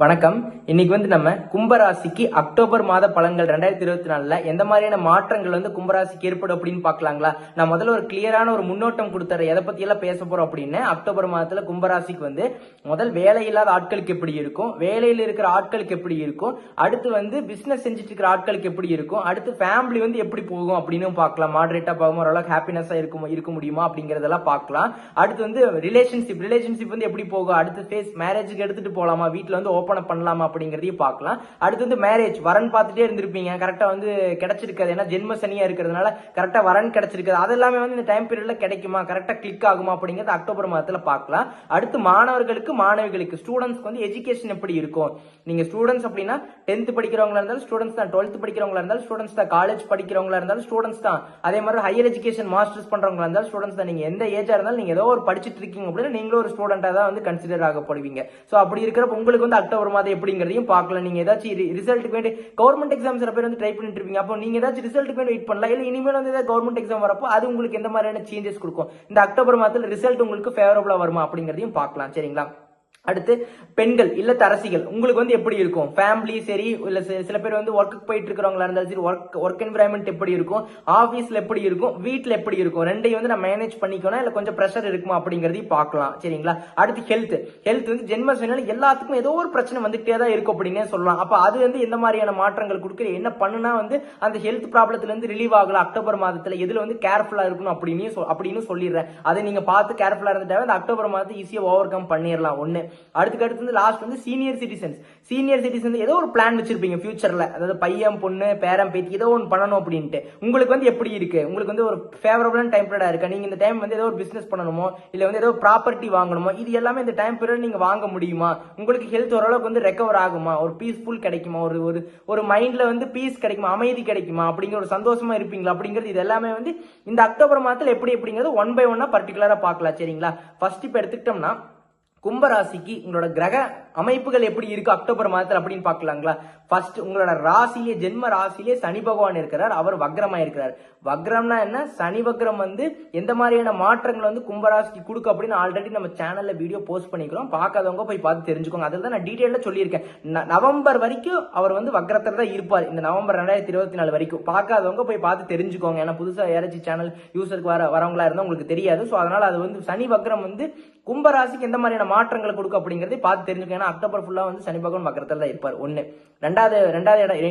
வணக்கம். இன்னைக்கு நம்ம கும்பராசிக்கு அக்டோபர் மாத பலன்கள் 2024 எந்த மாதிரியான மாற்றங்கள் கும்பராசிக்கு ஏற்படும் அப்படின்னு பாக்கலாங்களா? நான் முதல்ல ஒரு கிளியரான ஒரு முன்னோட்டம் கொடுத்துறேன். எதை பத்தி எல்லாம் பேச போறோம் அப்படின்னு. அக்டோபர் மாதத்துல கும்பராசிக்கு முதல் வேலை இல்லாத ஆட்களுக்கு எப்படி இருக்கும், வேலையில இருக்கிற ஆட்களுக்கு எப்படி இருக்கும், அடுத்து பிசினஸ் செஞ்சுட்டு இருக்கிற ஆட்களுக்கு எப்படி இருக்கும், அடுத்து ஃபேமிலி எப்படி போகும் அப்படின்னு பாக்கலாம். மாடரேட்டா போகும், ஓரளவுக்கு ஹாப்பினஸா இருக்க முடியுமா அப்படிங்கறதெல்லாம் பாக்கலாம். அடுத்து ரிலேஷன்ஷிப் எப்படி போகும், அடுத்து ஃபேஸ் மேரேஜுக்கு எடுத்துட்டு போலாமா, வீட்டுல ஓப்பன் பண்ணலாமா அப்படிங்கறதையும் பார்க்கலாம். அடுத்து மேரேஜ் வரன் பார்த்துட்டே இருந்திருப்பீங்க, கரெக்டா கிடைச்சிருக்காது. ஏன்னா ஜென்ம சனியா இருக்கிறதுனால கரெக்டா வரன் கிடைச்சிருக்காது. அதெல்லாமே இந்த டைம் பீரியட்ல கிடைக்குமா, கரெக்டா கிளிக் ஆகுமா அப்படிங்கறது அக்டோபர் மாதத்துல பார்க்கலாம். அடுத்து மாணவர்களுக்கு ஸ்டூடெண்ட்ஸ்க்கு எஜுகேஷன் எப்படி இருக்கும். நீங்க ஸ்டூடெண்ட்ஸ் அப்படின்னா 10th படிக்கிறவங்களா இருந்தாலும் ஸ்டூடெண்ட்ஸ் தான், 12th படிக்கிறவங்களா இருந்தாலும் ஸ்டூடெண்ட்ஸ் தான், காலேஜ் படிக்கிறவங்களா இருந்தாலும் ஸ்டூடெண்ட்ஸ் தான், அதே மாதிரி ஹையர் எஜுகேஷன் மாஸ்டர்ஸ் பண்றவங்களா இருந்தாலும் ஸ்டூடெண்ட்ஸ் தான். நீங்க எந்த ஏஜா இருந்தாலும் நீங்க ஏதோ ஒரு படிச்சிட்டு இருக்கீங்க அப்படின்னா நீங்களும் ஒரு ஸ்டூடெண்டா தான் கன்சிடர் ஆகப்படுவீங்க. சோ அப்படி இருக்கிறப்ப உங்களுக்கு அக்டோபர் மாதம் எப்படிங்கறதையும் பார்க்கலாம். நீங்க ஏதாச்சும் ரிசல்ட்டுக்கு வேண்டி கவர்மெண்ட் எக்ஸாம் சில பேர் ட்ரை பண்ணிட்டு இருப்பீங்க. அப்போ நீங்க ஏதாச்சும் ரிசல்ட்டுக்கு வேண்டி வெயிட் பண்ணலாம். இல்ல இனிமேல் ஏதாவது கவர்மெண்ட் எக்ஸாம் வரப்போ அது உங்களுக்கு எந்த மாதிரியான சேஞ்சஸ் கொடுக்கும், இந்த அக்டோபர் மாதத்துல ரிசல்ட் உங்களுக்கு ஃபேவரபிளா வருமா அப்படிங்கறதையும் பார்க்கலாம். சரிங்களா? அடுத்து பெண்கள் இல்லத்தரசிகள் உங்களுக்கு எப்படி இருக்கும், ஃபேமிலி சரி, இல்ல சில பேர் ஒர்க்கு போயிட்டு இருக்கிறவங்களா இருந்தாலும் சரி, ஒர்க் என்விரான்மெண்ட் எப்படி இருக்கும், ஆபீஸ்ல எப்படி இருக்கும், வீட்டுல எப்படி இருக்கும், ரெண்டையும் நான் மேனேஜ் பண்ணிக்கணும், இல்ல கொஞ்சம் பிரஷர் இருக்குமா அப்படிங்கறதையும் பார்க்கலாம். சரிங்களா? அடுத்து ஹெல்த் ஜென்ம சனியால எல்லாத்துக்கும் ஏதோ ஒரு பிரச்சனை வந்துட்டே தான் இருக்கும் அப்படின்னு சொல்லலாம். அப்ப அது எந்த மாதிரியான மாற்றங்கள் கொடுக்குற, என்ன பண்ணுனா அந்த ஹெல்த் ப்ராப்ளத்துல ரிலீவ் ஆகலாம் அக்டோபர் மாதத்துல, எதுல கேர்ஃபுல்லா இருக்கணும் அப்படின்னு சொல்லிடுறேன். அதை நீங்க பார்த்து கேர்ஃபுல்லா இருந்துட்டாவே அந்த அக்டோபர் மாதத்தை ஈஸியா ஓவர் கம் பண்ணிடலாம். ஒண்ணு. அடுத்து லாஸ்ட் சீனியர் சிட்டிசன்ஸ் ஏதோ ஒரு பிளான் வச்சிருப்பீங்க ஃபியூச்சர்ல, அதாவது பையன் பொண்ணு பேரம் பேத்தி ஏதோ ஒன்று பண்ணணும் அப்படின்ட்டு. உங்களுக்கு எப்படி இருக்கு, உங்களுக்கு ஒரு ஃபேவரபிளான டைம் பீரியடா இருக்கா, நீங்க இந்த டைம் ஏதோ ஒரு பிசினஸ் பண்ணணுமோ இல்ல ஏதோ ப்ராப்பர்ட்டி வாங்கணுமோ, இது எல்லாமே இந்த டைம் பீரியட் நீங்க வாங்க முடியுமா, உங்களுக்கு ஹெல்த் ஓரளவுக்கு ரெக்கவர் ஆகுமா, ஒரு பீஸ்ஃபுல் கிடைக்குமா, ஒரு மைண்ட்ல பீஸ் கிடைக்குமா, அமைதி கிடைக்குமா, அப்படிங்கிற ஒரு சந்தோஷமா இருப்பீங்களா அப்படிங்கிறது இது எல்லாமே இந்த அக்டோபர் மாதத்துல எப்படிங்கிறது ஒன் பை ஒன்னா பர்டிகுலரா பார்க்கலாம். சரிங்களா? ஃபர்ஸ்ட் இப்ப எடுத்துக்கிட்டோம்னா கும்பராசிக்கு உங்களோட கிரக அமைப்புகள் எப்படி இருக்கு அக்டோபர் மாதத்துல அப்படின்னு பாக்கலாங்களா? ஃபர்ஸ்ட் உங்களோட ராசியிலே ஜென்ம ராசியிலே சனி பகவான் இருக்கிறார். அவர் வக்ரமா இருக்கிறார். வக்ரம்னா என்ன, சனி வக்ரம் எந்த மாதிரியான மாற்றங்கள் கும்பராசிக்கு கொடுக்கும் அப்படின்னு ஆல்ரெடி நம்ம சேனல்ல வீடியோ போஸ்ட் பண்ணிக்கிறோம். பார்க்காதவங்க போய் பார்த்து தெரிஞ்சுக்கோங்க. அதில் தான் நான் டீடைல்ல சொல்லியிருக்கேன். நவம்பர் வரைக்கும் அவர் வக்ரத்துல தான் இருப்பார். இந்த நவம்பர் 2024 வரைக்கும் பார்க்காதவங்க போய் பார்த்து தெரிஞ்சுக்கோங்க. ஏன்னா புதுசா யாராச்சும் சேனல் யூசருக்கு வரவங்களா இருந்தா உங்களுக்கு தெரியாது. ஸோ அதனால அது சனி வக்ரம் கும்பராசிக்கு எந்த மாதிரியான மாற்றங்களை கொடுக்கும் அப்படிங்கறதை பார்த்து தெரிஞ்சுக்கோங்க. ஏன்னா அக்டோபர் ஃபுல்லா சனி பகவான் வக்ரத்துல தான் இருப்பார். ஒன்னு.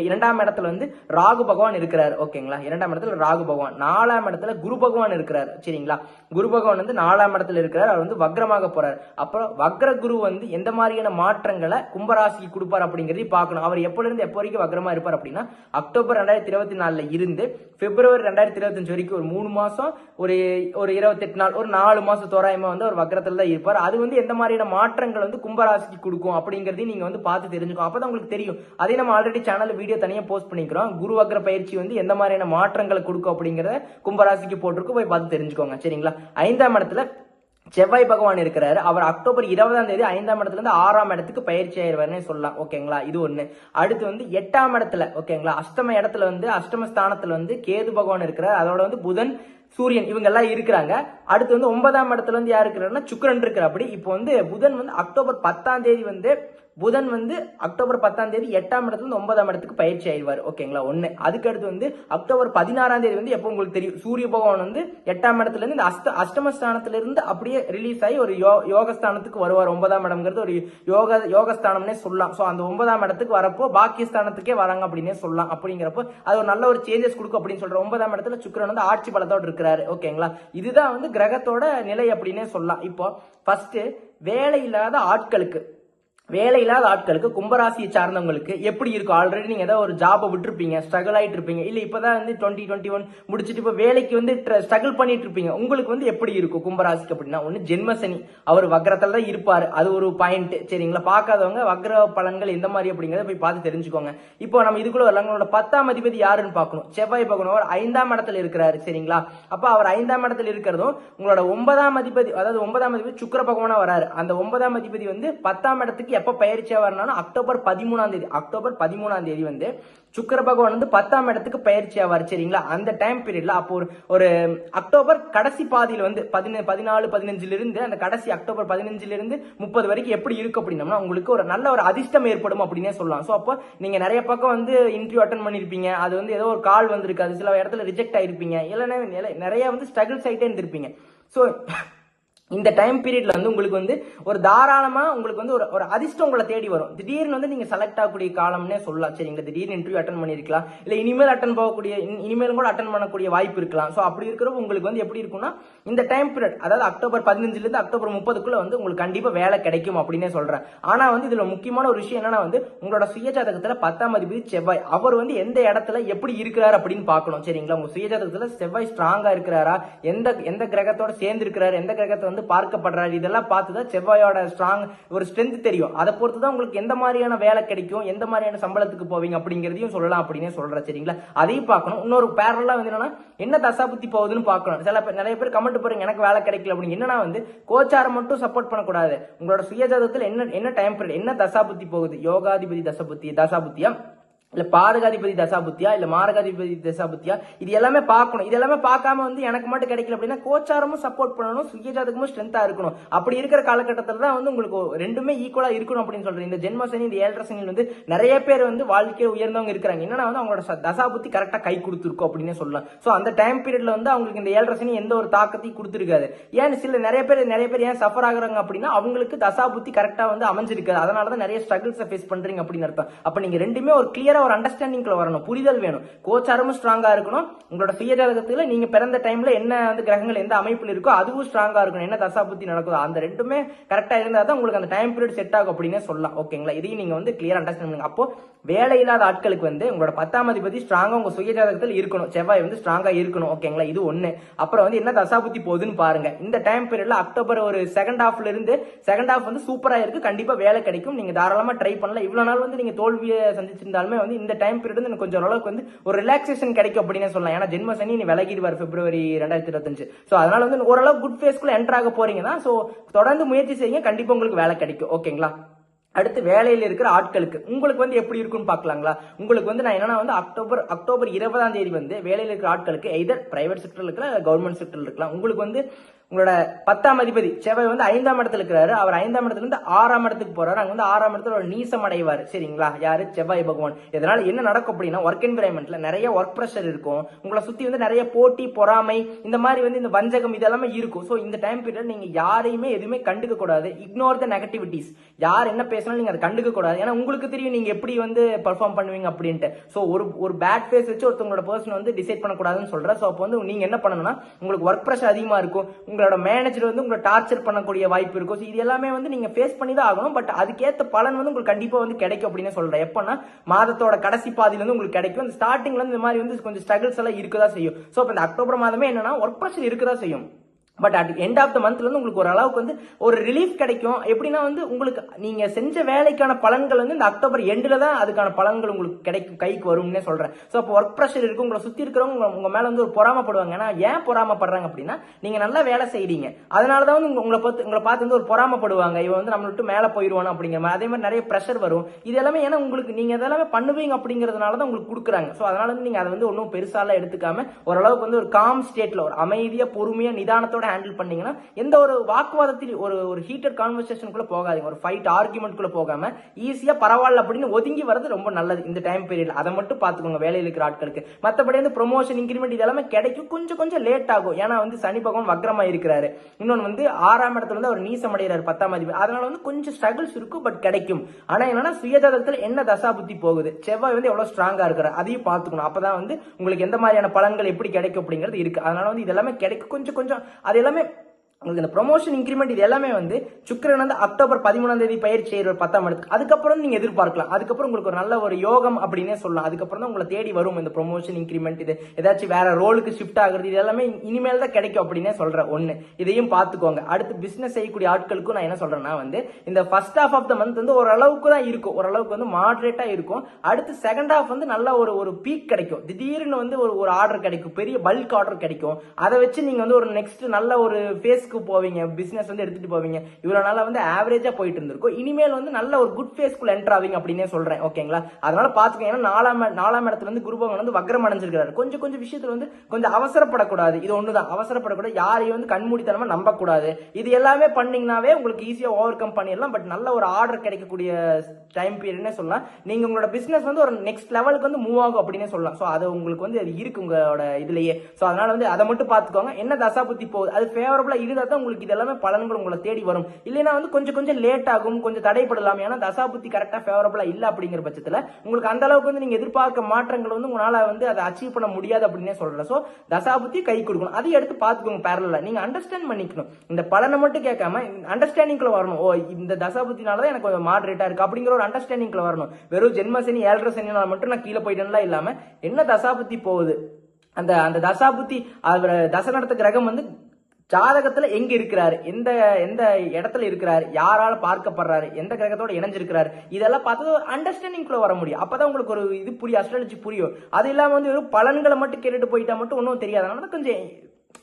இரண்டாம் இடத்துல ராகு பகவான் இருக்கிறார். ஓகேங்களா? இரண்டாம் இடத்துல ராகு பகவான். 4ஆம் இடத்துல குரு பகவான் இருக்கிறார். சரிங்களா? குரு பகவான் 4ஆம் இடத்துல இருக்கிறார். அவர் வக்ரமாக போறார். அப்புறம் வக்ர குரு எந்த மாதிரியான மாற்றங்களை கும்பராசிக்கு கொடுப்பார் அப்படிங்கறதையும் பார்க்கணும். அவர் எப்ப இருந்து எப்போ வரைக்கும் வக்ரமா இருப்பார் அப்படின்னா அக்டோபர் 2024 இருந்து பிப்ரவரி 2025 வரைக்கும் ஒரு 3 மாசம், ஒரு 28 நாள், ஒரு 4 மாசம் தோராயமா அவர் வக்ரத்துல தான் இருப்பார். அது எந்த மாதிரியான மாற்றங்கள் கும்பராசிக்கு கொடுக்கும் அப்படிங்கறதையும் நீங்க பார்த்து தெரிஞ்சுக்கணும். அப்பதான் உங்களுக்கு தெரியும். அதே நம்ம ஆல்ரெடி சேனல்ல வீடியோ தனியா போஸ்ட் பண்ணிக்கிறோம். குரு வக்ர பயிற்சி எந்த மாதிரியான மாற்றங்களை கொடுக்கும் அப்படிங்கறத கும்பராசிக்கு போட்டிருக்கு, போய் பார்த்து தெரிஞ்சுக்கோங்க. சரிங்களா? 5ஆம் இடத்துல செவ்வாய் பகவான் இருக்கிறாரு. அவர் அக்டோபர் 20ஆம் தேதி 5ஆம் இடத்துல இருந்து 6ஆம் இடத்துக்கு பயிற்சி ஆயிருவாருன்னு சொல்லலாம். ஓகேங்களா? இது ஒண்ணு. அடுத்து 8ஆம் இடத்துல, ஓகேங்களா, அஷ்டம இடத்துல அஷ்டம ஸ்தானத்துல கேது பகவான் இருக்கிறார். அதோட புதன் சூரியன் இவங்க எல்லாம் இருக்கிறாங்க. அடுத்து 9ஆம் இடத்துல யார் இருக்கிறாருன்னா சுக்கிரன் இருக்கிறார். அப்படி இப்போ புதன் அக்டோபர் 10ஆம் தேதி புதன் அக்டோபர் 10ஆம் தேதி 8ஆம் இடத்துல இருந்து 9ஆம் இடத்துக்கு பயிற்சி ஆயிடுவார். ஓகேங்களா? ஒண்ணு. அதுக்கு அடுத்து அக்டோபர் 16ஆம் தேதி எப்போ உங்களுக்கு தெரியும், சூரிய பகவான் 8ஆம் இடத்துல இருந்து அஷ்டமஸ்தானத்துல இருந்து அப்படியே ரிலீஸ் ஆகி ஒரு யோகஸ்தானத்துக்கு வருவார். 9ஆம் இடம்ங்கிறது ஒரு யோகஸ்தானம்னே சொல்லலாம். சோ அந்த 9ஆம் இடத்துக்கு வரப்போ பாக்கியஸ்தானத்துக்கே வராங்க அப்படின்னே சொல்லலாம். அப்படிங்கிறப்போ அது ஒரு நல்ல ஒரு சேஞ்சஸ் கொடுக்கும் அப்படின்னு சொல்ற. 9ஆம் இடத்துல சுக்கிரன் ஆட்சி பலத்தோடு இருக்கிறாரு. ஓகேங்களா? இதுதான் கிரகத்தோட நிலை அப்படின்னே சொல்லலாம். இப்போ ஃபர்ஸ்ட் வேலை இல்லாத ஆட்களுக்கு கும்பராசியை சார்ந்தவங்களுக்கு எப்படி இருக்கும்? ஆல்ரெடி நீங்க ஏதாவது ஒரு ஜாபை விட்டுருப்பீங்க, ஸ்ட்ரகிள் ஆயிட்டு இருப்பீங்க, இல்ல இப்பதான் 2021 முடிச்சுட்டு இப்ப வேலைக்கு ஸ்ட்ரகிள் பண்ணிட்டு இருப்பீங்க. உங்களுக்கு எப்படி இருக்கும் கும்பராசிக்கு அப்படின்னா, ஒண்ணு ஜென்மசனி, அவர் வக்ரத்துல தான் இருப்பாரு. அது ஒரு பாயிண்ட். சரிங்களா? பார்க்காதவங்க வக்ர பலன்கள் எந்த மாதிரி அப்படிங்கறத போய் பார்த்து தெரிஞ்சுக்கோங்க. இப்போ நம்ம இதுக்குள்ள வரலாங்களோட 10ஆம் அதிபதி யாருன்னு பார்க்கணும். செவ்வாய் பகவான். அவர் 5ஆம் இடத்துல இருக்கிறாரு. சரிங்களா? அப்ப அவர் 5ஆம் இடத்துல இருக்கிறதும் உங்களோட 9ஆம் அதிபதி, அதாவது 9ஆம் அதிபதி சுக்கிர பகவானா வராரு. அந்த 9ஆம் அதிபதி 10ஆம் இடத்துக்கு எப்ப பயிற்சியா வரணும், அக்டோபர் 13ஆம் தேதி வந்து சுக்கிர பகவான் வந்து 10ஆம் இடத்துக்கு பயிற்சி ஆவார். சரிங்களா? அந்த டைம் பீரியட்ல அப்போ ஒரு அக்டோபர் கடைசி பாதியில வந்து 14, 15 இருந்து அந்த கடைசி அக்டோபர் 15 இருந்து 30 வரைக்கும் எப்படி இருக்கு அப்படின்னா உங்களுக்கு ஒரு நல்ல ஒரு அதிர்ஷ்டம் ஏற்படும் அப்படின்னே சொல்லலாம். சோ அப்போ நீங்க நிறைய பக்கம் வந்து இன்டர்வியூ அட்டன் பண்ணிருப்பீங்க, அது வந்து ஏதோ ஒரு கால் வந்திருக்காது, சில இடத்துல ரிஜெக்ட் ஆயிருப்பீங்க, இல்லைன்னா நிறைய வந்து ஸ்ட்ரகிள்ஸ் ஆயிட்டே இருந்திருப்பீங்க. சோ இந்த டைம் பீரியட்ல வந்து உங்களுக்கு வந்து ஒரு தாராளமா உங்களுக்கு வந்து ஒரு அதிர்ஷ்டம் உங்களை தேடி வரும். திடீர்னு வந்து நீங்க செலக்ட் ஆகக்கூடிய காலம்னே சொல்லலாம். சரிங்களா? திடீர்னு இன்டர்வியூ அட்டன் பண்ணிருக்கலாம், இல்ல இனிமேலும் கூட அட்டன் பண்ணக்கூடிய வாய்ப்பு இருக்கலாம். சோ அப்படி இருக்கிறப்ப உங்களுக்கு வந்து எப்படி இருக்கும்னா இந்த டைம் பீரியட், அதாவது அக்டோபர் 15 இருந்து அக்டோபர் 30க்குள்ள வந்து உங்களுக்கு கண்டிப்பா வேலை கிடைக்கும் அப்படின்னே சொல்றேன். ஆனா வந்து இதுல முக்கியமான ஒரு விஷயம் என்னன்னா வந்து உங்களோட சுயஜாதகத்துல 10ஆம் அதிபதி செவ்வாய், அவர் வந்து எந்த இடத்துல எப்படி இருக்கிறார் அப்படின்னு பார்க்கணும். சரிங்களா? உங்க சுயஜாதகத்துல செவ்வாய் ஸ்ட்ராங்கா இருக்கிறாரா, எந்த கிரகத்தோட சேர்ந்து இருக்கிறாரு, எந்த கிரகத்தை வந்து பார்க்கப்படுறாரு, இதெல்லாம் பார்த்துதான் செவ்வாயோட ஒரு ஸ்ட்ரென்த் தெரியும். அதை பொறுத்துதான் உங்களுக்கு எந்த மாதிரியான வேலை கிடைக்கும், எந்த மாதிரியான சம்பளத்துக்கு போவீங்க அப்படிங்கிறதையும் சொல்லலாம் அப்படின்னு சொல்றேன். சரிங்களா? அதையும் பார்க்கணும். இன்னொரு பேரலா வந்து என்னன்னா என்ன தசாபுத்தி போகுதுன்னு பார்க்கணும். நிறைய பேர் கமெண்ட் போறீங்க எனக்கு வேலை கிடைக்கல அப்படின்னு. என்னன்னா வந்து கோச்சாரம் மட்டும் சப்போர்ட் பண்ணக்கூடாது. உங்களோட சுயஜாதகத்தில் என்ன டைம் பீரியட், என்ன தசாபுத்தி போகுது, யோகாதிபதி தசாபுத்தியா இல்ல பாதகாதிபதி தசாபுத்தியா இல்ல மாரகாதிபதி தசாபுத்தியா, இது எல்லாமே பார்க்கணும். இது எல்லாமே பார்க்காம வந்து எனக்கு மட்டும் கிடைக்கல அப்படின்னா கோச்சாரமும் சப்போர்ட் பண்ணணும், சுயஜாதகமும் ஸ்ட்ரென்த்தா இருக்கணும். அப்படி இருக்கிற காலகட்டத்தில் தான் வந்து உங்களுக்கு ரெண்டுமே ஈக்குவலா இருக்கணும் அப்படின்னு சொல்றேன். இந்த ஜென்ம சனி, இந்த 7.5 சனியில் வந்து நிறைய பேர் வந்து வாழ்க்கையை உயர்ந்தவங்க இருக்கிறாங்க. என்னன்னா வந்து அவங்களோட தசாபுத்தி கரெக்டா கை கொடுத்துருக்கும் அப்படின்னு சொல்லலாம். சோ அந்த டைம் பீரியட்ல வந்து அவங்களுக்கு இந்த 7.5 சனி எந்த ஒரு தாக்கத்தையும் கொடுத்துருக்காது. ஏன் நிறைய பேர் ஏன் சஃபர் ஆகுறாங்க அப்படின்னா அவங்களுக்கு தசாபுத்தி கரெக்டா வந்து அமைஞ்சிருக்காது. அதனாலதான் நிறைய ஸ்ட்ரகிள்ஸ் ஃபேஸ் பண்றீங்க அப்படின்னு அர்த்தம். அப்ப நீங்க ரெண்டுமே ஒரு கிளியரா ஒரு அண்டர்ஸ்டாண்டிங்ல வரணும், புரிதல் வேணும். கோச்சாரமும் ஸ்ட்ராங்கா இருக்கணும். உங்களோட சுயஜாதகத்துல நீங்க பிறந்த டைம்ல என்ன வந்து கிரகங்கள் எந்த அமைப்பில் இருக்கோ அதுவும் ஸ்ட்ராங்கா இருக்கணும். என்ன தசாபுத்தி நடக்குதோ அந்த ரெண்டுமே கரெக்டா இருந்தா தான் உங்களுக்கு அந்த டைம் பீரியட் செட் ஆகும் அப்படின்னு சொல்லலாம். ஓகேங்களா? இதையும் நீங்க வந்து கிளியர் அண்டர்ஸ்டாண்ட் பண்ணுங்க. அப்போ வேலை இல்லாத ஆட்களுக்கு வந்து உங்களோட 10ஆம் அதிபதி ஸ்ட்ராங்கா உங்க சுயஜாதகத்தில் இருக்கணும், செவ்வாய் வந்து ஸ்ட்ராங்கா இருக்கணும். ஓகேங்களா? இது ஒண்ணு. அப்புறம் வந்து என்ன தசாபுத்தி போகுதுன்னு பாருங்க. இந்த டைம் பீரியட்ல அக்டோபர் ஒரு செகண்ட் ஹாஃப் வந்து சூப்பரா இருக்கு, கண்டிப்பா வேலை கிடைக்கும். நீங்க தாராளமா ட்ரை பண்ணலாம். இவ்வளவு நாள் வந்து நீங்க தோல்வியை சந்திச்சிருந்தாலுமே வந்து இந்த டைம் பீரியட் வந்து கொஞ்சம் ஓரளவுக்கு வந்து ஒரு ரிலாக்ஸேஷன் கிடைக்கும் அப்படின்னு சொல்லலாம். ஏன்னா ஜென்ம சனி விலகிடுவார் பிப்ரவரி 2025. சோ அதனால வந்து ஓரளவு குட் ஃபேஸ்க்குள்ள என்டர் ஆக போறீங்கன்னா சோ தொடர்ந்து முயற்சி செய்யுங்க, கண்டிப்பா உங்களுக்கு வேலை கிடைக்கும். ஓகேங்களா? அடுத்து வேலையில் இருக்கிற ஆட்களுக்கு உங்களுக்கு வந்து எப்படி இருக்குன்னு பாக்கலாங்களா? உங்களுக்கு வந்து நான் என்னன்னா வந்து அக்டோபர் 20ஆம் தேதி வந்து வேலையில் இருக்கிற ஆட்களுக்கு எதர் பிரைவேட் செக்டர்ல இருக்கலாம், கவர்மெண்ட் செக்டர்ல இருக்கலாம். உங்களுக்கு வந்து உங்களோட 10ஆம் அதிபதி செவ்வாய் வந்து 5ஆம் இடத்துல இருக்கிறாரு. அவர் 5ஆம் இடத்துல இருந்து 6ஆம் இடத்துக்கு போறாரு. அங்க வந்து 6ஆம் இடத்துல ஒரு நீசம் அடைவார். சரிங்களா? யாரு? செவ்வாய் பகவான். இதனால என்ன நடக்கும் அப்படின்னா ஒர்க் என்விரான்மெண்ட்ல நிறைய ஒர்க் பிரஷர் இருக்கும். உங்களை சுத்தி வந்து நிறைய போட்டி, பொறாமை, இந்த மாதிரி வந்து இந்த வஞ்சகம் இதெல்லாமே இருக்கும். சோ இந்த டைம் பீரியட் நீங்க யாரையுமே எதுவுமே கண்டுக்க கூடாது. இக்னோர் த நெகட்டிவிட்டிஸ். யார் என்ன பேசினாலும் நீங்க அதை கண்டுக்க கூடாது. ஏன்னா உங்களுக்கு தெரியும் நீங்க எப்படி வந்து பெர்ஃபார்ம் பண்ணுவீங்க அப்படின்ட்டு. சோ ஒரு பேட் ஃபேஸ் வச்சு ஒருத்தவங்களோட பர்சன் வந்து டிசைட் பண்ணக்கூடாதுன்னு சொல்றேன். சோ அப்போ வந்து நீங்க என்ன பண்ணணும்னா உங்களுக்கு ஒர்க் பிரஷர் அதிகமா இருக்கும், உங்களோட மேனேஜர் வந்து உங்களை டார்ச்சர் பண்ணக்கூடிய வாய்ப்பு இருக்கும். இது எல்லாமே வந்து நீங்க ஃபேஸ் பண்ணி தான் ஆகணும். பட் அதுக்கேற்ற பலன் வந்து உங்களுக்கு கண்டிப்பா வந்து கிடைக்கும் அப்படின்னு சொல்றேன். எப்பன்னா மாதத்தோட கடைசி பாதியில வந்து உங்களுக்கு கிடைக்கும். இந்த ஸ்டார்டிங்ல இருந்து இந்த மாதிரி வந்து கொஞ்சம் ஸ்ட்ரகிள்ஸ் எல்லாம் இருக்கதா செய்யும். சோ இந்த அக்டோபர் மாதமே என்னன்னா ஒர்க் பிரஷர் இருக்கதா செய்யும். But at end of the மந்த்ல வந்து உங்களுக்கு ஒரு அளவுக்கு வந்து ஒரு ரிலீஃப் கிடைக்கும். எப்படின்னா வந்து உங்களுக்கு நீங்க செஞ்ச வேலைக்கான பலன்கள் வந்து இந்த அக்டோபர் எண்ட்ல தான் அதுக்கான பலன்கள் உங்களுக்கு கிடைக்கும், கைக்கு வரும்னு சொல்றேன். சோ அப்போ ஒர்க் பிரஷர் இருக்கு, உங்களை சுத்தி இருக்கிறவங்க உங்க மேல வந்து ஒரு பொறாமப்படுவாங்க. ஏன்னா ஏன் பொறாமப்படுறாங்க அப்படின்னா நீங்க நல்லா வேலை செய்றீங்க, அதனாலதான் வந்து உங்களை பார்த்து வந்து ஒரு பொறாமப்படுவாங்க. இவன் வந்து நம்மள விட்டு மேல போயிடுவான் அப்படிங்கிற மாதிரி. அதே மாதிரி நிறைய பிரஷர் வரும். இது எல்லாமே ஏன்னா உங்களுக்கு நீங்க இதெல்லாமே பண்ணுவீங்க அப்படிங்கறதுனாலதான் உங்களுக்கு கொடுக்குறாங்க. சோ அதனால வந்து நீங்க அதை வந்து ஒன்னும் பெருசாலாம் எடுத்துக்காம ஓரளவுக்கு வந்து ஒரு காம் ஸ்டேட்ல ஒரு அமைதியா பொறுமையா நிதானத்தோட ஹேண்டில் பண்ணீங்கன்னா எந்த ஒரு வாக்குவாதத்தில் ஒரு ஹீட்டட் கான்வர்சேஷனுக்குள்ள போகாதீங்க, ஒரு ஃபைட் ஆர்குமெண்ட்குள்ள போகாம ஈஸியா பரவாயில்ல அப்படின்னு ஒதுங்கி வரது ரொம்ப நல்லது இந்த டைம் பீரியட்ல. அதை மட்டும் பாத்துக்கோங்க வேலையில் இருக்கிற ஆட்களுக்கு. மற்றபடி வந்து ப்ரொமோஷன், இன்கிரிமெண்ட் இதெல்லாமே கிடைக்கும், கொஞ்சம் லேட் ஆகும். ஏன்னா வந்து சனி பகவான் வக்ரமா இருக்கிறாரு. இன்னொன்னு வந்து 6ஆம் இடத்துல வந்து அவர் நீசம் அடைகிறார் 10ஆம் அதிபதி. அதனால வந்து கொஞ்சம் ஸ்ட்ரகிள்ஸ் இருக்கும், பட் கிடைக்கும். ஆனா என்னன்னா சுயஜாதகத்துல என்ன தசாபுத்தி போகுது, செவ்வாய் வந்து எவ்வளவு ஸ்ட்ராங்கா இருக்கிறார் அதையும் பாத்துக்கணும். அப்பதான் வந்து உங்களுக்கு எந்த மாதிரியான பலன்கள் எப்படி கிடைக்கும் அப்படிங்கிறது இருக்கு. அதனால வந்து இதெல்லாமே கிடைக்கும் கொஞ்சம் அது எல்லாமே உங்களுக்கு இந்த ப்ரொமோஷன், இன்கிரிமெண்ட் இது எல்லாமே வந்து சுக்கிரன் வந்து அக்டோபர் 13ஆம் தேதி பயிற்சி செய்வார் 10ஆம் இடத்துக்கு. அதுக்கப்புறம் நீங்க எதிர்பார்க்கலாம். அதுக்கப்புறம் உங்களுக்கு ஒரு நல்ல ஒரு யோகம் அப்படின்னே சொல்லலாம். அதுக்கப்புறம் தான் உங்களை தேடி வரும் இந்த ப்ரொமோஷன், இன்கிரிமெண்ட், இது ஏதாச்சும் வேற ரோலுக்கு ஷிஃப்ட் ஆகுறது, இது எல்லாமே இனிமேல் தான் கிடைக்கும் அப்படின்னே சொல்றேன். ஒண்ணு இதையும் பார்த்துக்கோங்க. அடுத்து பிசினஸ் செய்யக்கூடிய ஆட்களுக்கும் நான் என்ன சொல்றேன்னா வந்து இந்த first half of the month வந்து ஓரளவுக்கு தான் இருக்கும், ஓரளவுக்கு வந்து மாடரேட்டா இருக்கும். அடுத்து செகண்ட் ஹாஃப் வந்து நல்ல ஒரு பீக் கிடைக்கும். திடீர்னு வந்து ஒரு ஆர்டர் கிடைக்கும், பெரிய பல்க் ஆர்டர் கிடைக்கும். அதை வச்சு நீங்க வந்து ஒரு நெக்ஸ்ட் நல்ல ஒரு ஃபேஸ் ஃபேஸ்க்கு போவீங்க, பிசினஸ் வந்து எடுத்துட்டு போவீங்க. இவ்வளவு நாளா வந்து ஆவரேஜா போயிட்டு இருந்திருக்கும். இனிமேல் வந்து நல்ல ஒரு குட் ஃபேஸ்க்குள்ள என்டர் ஆவீங்க அப்படின்னே சொல்றேன். ஓகேங்களா? அதனால பாத்துக்கங்க. ஏன்னா நாலாம் இடத்துல வந்து குரு பகவான் வந்து வக்ரம் அடைஞ்சிருக்காரு. கொஞ்சம் கொஞ்சம் விஷயத்துல வந்து கொஞ்சம் அவசரப்படக்கூடாது. இது ஒண்ணுதான், அவசரப்படக்கூடாது. யாரையும் வந்து கண்மூடித்தனமா நம்பக்கூடாது. இது எல்லாமே பண்ணீங்கன்னாவே உங்களுக்கு ஈஸியா ஓவர் கம் பண்ணிடலாம். பட் நல்ல ஒரு ஆர்டர் கிடைக்கக்கூடிய டைம் பீரியட்னே சொல்லலாம். நீங்க உங்களோட பிசினஸ் வந்து ஒரு நெக்ஸ்ட் லெவலுக்கு வந்து மூவ் ஆகும் அப்படின்னே சொல்லலாம். சோ அது உங்களுக்கு வந்து அது இருக்கு உங்களோட இதுலயே. சோ அதனால வந்து அதை மட்டும் பாத்துக்கோங்க. என்ன தசாபுத்தி போகுது அது ஃபேவரபிளா இருந்தா தான் உங்களுக்கு இதெல்லாமே பலன்கள் உங்களை தேடி வரும். இல்லைன்னா வந்து கொஞ்சம் கொஞ்சம் லேட் ஆகும், கொஞ்சம் தடைப்படலாம். ஏன்னா தசாபுத்தி கரெக்டா ஃபேவரபிளா இல்ல அப்படிங்கிற பட்சத்துல உங்களுக்கு அந்த அளவுக்கு வந்து நீங்க எதிர்பார்க்க மாற்றங்கள் வந்து உங்களால வந்து அதை அச்சீவ் பண்ண முடியாது அப்படின்னே சொல்லலாம். சோ தசாபுத்தி கை கொடுக்கணும். அதையும் எடுத்து பாத்துக்கோங்க. பேரலா நீங்க அண்டர்ஸ்டாண்ட் பண்ணிக்கணும். இந்த பலனை மட்டும் கேட்காம அண்டர்ஸ்டாண்டிங்ல வரணும். ஓ இந்த தசாபுத்தினாலதான் எனக்கு கொஞ்சம் மாடரேட்டா இருக்கு அப்படிங்கிற ஒரு அண்டர்ஸ்டாண்டிங்ல வரணும். வெறும் ஜென்ம சனி 7.5 சனினால மட்டும் நான் கீழே போயிட்டேன்லாம் இல்லாம என்ன தசாபுத்தி போகுது, அந்த அந்த தசாபுத்தி தசை நடத்த கிரகம் வந்து ஜாதகத்துல எங்க இருக்கிறாரு, எந்த எந்த இடத்துல இருக்கிறாரு, யாரால பார்க்கப்படுறாரு, எந்த கிரகத்தோட இணைஞ்சிருக்கிறாரு, இதெல்லாம் பார்த்து அண்டர்ஸ்டாண்டிங் வர முடியும். அப்பதான் உங்களுக்கு ஒரு இது புரியும், அஸ்ட்ராலஜி புரியும். அது இல்லாம வந்து வெறும் பலன்களை மட்டும் கேட்டுட்டு போயிட்டா மட்டும் ஒன்றும் தெரியாது. அதனால கொஞ்சம்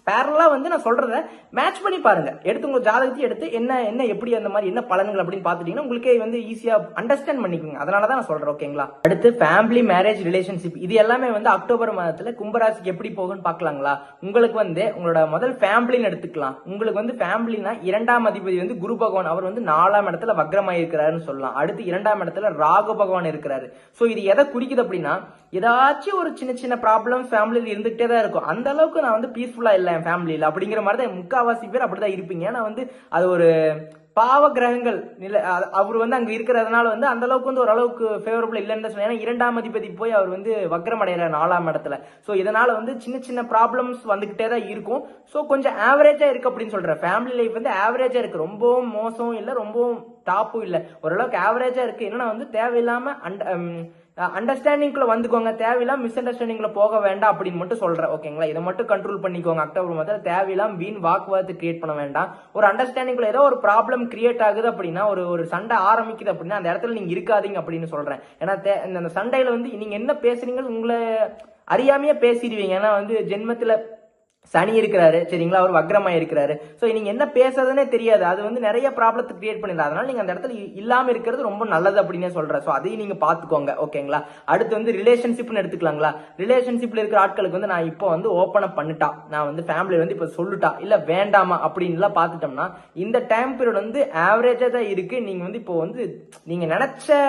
பேரலா வந்து நான் சொல்றத மேட்ச் பண்ணி பாருங்க. எடுத்து உங்க ஜாதகத்தையும் எடுத்து என்ன என்ன எப்படி அந்த மாதிரி என்ன பலன்கள் அப்படின்னு பாத்துட்டீங்கன்னா உங்களுக்கே வந்து ஈஸியா அண்டர்ஸ்டாண்ட் பண்ணிக்கோங்க. அதனாலதான் நான் சொல்றேன். ஓகேங்களா? அடுத்து ஃபேமிலி, மேரேஜ், ரிலேஷன்ஷிப் இது எல்லாமே வந்து அக்டோபர் மாதத்துல கும்பராசிக்கு எப்படி போகும்னு பாக்கலாங்களா? உங்களுக்கு வந்து உங்களோட முதல் ஃபேமிலின்னு எடுத்துக்கலாம். உங்களுக்கு வந்து ஃபேமிலினா 2ஆம் அதிபதி வந்து குரு பகவான், அவர் வந்து 4ஆம் இடத்துல வக்ரமாய் இருக்கிறாருன்னு சொல்லலாம். அடுத்து 2ஆம் இடத்துல ராகு பகவான் இருக்கிறாரு. சோ இது எதை குறிக்குது அப்படின்னா ஏதாச்சும் ஒரு சின்ன சின்ன ப்ராப்ளம் ஃபேமிலியில இருந்துகிட்டே தான் இருக்கும். அந்த அளவுக்கு நான் வந்து பீஸ்ஃபுல்லா இல்ல என் ஃபேமிலியில அப்படிங்கிற மாதிரி தான் முக்காவாசி பேர் அப்படிதான் இருப்பீங்க. ஏன்னா வந்து அது ஒரு பாவ கிரகங்கள் அவர் வந்து அங்க இருக்கிறதுனால வந்து அந்த அளவுக்கு வந்து ஓரளவுக்கு ஃபேவரபிள் இல்லைன்னு சொல்லி. ஏன்னா 2ஆம் அதிபதி போய் அவர் வந்து வக்ரம் அடைகிற 4ஆம் இடத்துல. சோ இதனால வந்து சின்ன சின்ன ப்ராப்ளம்ஸ் வந்துகிட்டே தான் இருக்கும். சோ கொஞ்சம் ஆவரேஜா இருக்கு அப்படின்னு சொல்றேன். ஃபேமிலி லைஃப் வந்து ஆவரேஜா இருக்கு, ரொம்பவும் மோசம் இல்ல, ரொம்பவும் டாப்பும் இல்ல, ஓரளவுக்கு ஆவரேஜா இருக்கு. என்னன்னா வந்து தேவையில்லாம அண்டர்ஸ்டாண்டிங்ல வந்துக்கோங்க, தேவையில்லாம மிஸ் அண்டர்ஸ்டாண்டிங்ல போக வேண்டாம் அப்படின்னு மட்டும் சொல்றேன். ஓகேங்களா? இதை மட்டும் கண்ட்ரோல் பண்ணிக்கோங்க. அக்டோபர் மாதம் தேவையில்லாம வீண் வாக்குவாதத்தை கிரியேட் பண்ண வேண்டாம். ஒரு அண்டர்ஸ்டாண்டிங்ல ஏதோ ஒரு ப்ராப்ளம் கிரியேட் ஆகுது அப்படின்னா, ஒரு சண்டை ஆரம்பிக்குது அப்படின்னா அந்த இடத்துல நீங்க இருக்காதீங்க அப்படின்னு சொல்றேன். ஏன்னா அந்த சண்டையில வந்து நீங்க என்ன பேசுறீங்க உங்களை அறியாமையே பேசிடுவீங்க. ஏன்னா வந்து ஜென்மத்துல சனி இருக்கிறாரு, சரிங்களா? அவர் வக்ரமா இருக்கிறாரு. சோ நீங்க என்ன பேசுறதுன்னே தெரியாது. அது வந்து நிறைய ப்ராப்ளத்தை கிரியேட் பண்ணிடலாம். அதனால நீங்க அந்த இடத்துல இல்லாம இருக்கிறது ரொம்ப நல்லது அப்படின்னே சொல்றேன். சோ அதையும் நீங்க பாத்துக்கோங்க. ஓகேங்களா? அடுத்து வந்து ரிலேஷன்ஷிப்னு எடுத்துக்கலாங்களா? ரிலேஷன்ஷிப்ல இருக்கிற ஆட்களுக்கு வந்து நான் இப்போ வந்து ஓப்பன் அப் பண்ணிட்டா, நான் வந்து ஃபேமிலி வந்து இப்ப சொல்லிட்டா இல்ல வேண்டாமா அப்படின்னு பாத்துட்டோம்னா இந்த டைம் பீரியட் வந்து ஆவரேஜா தான் இருக்கு. நீங்க வந்து இப்போ வந்து நீங்க நினைச்ச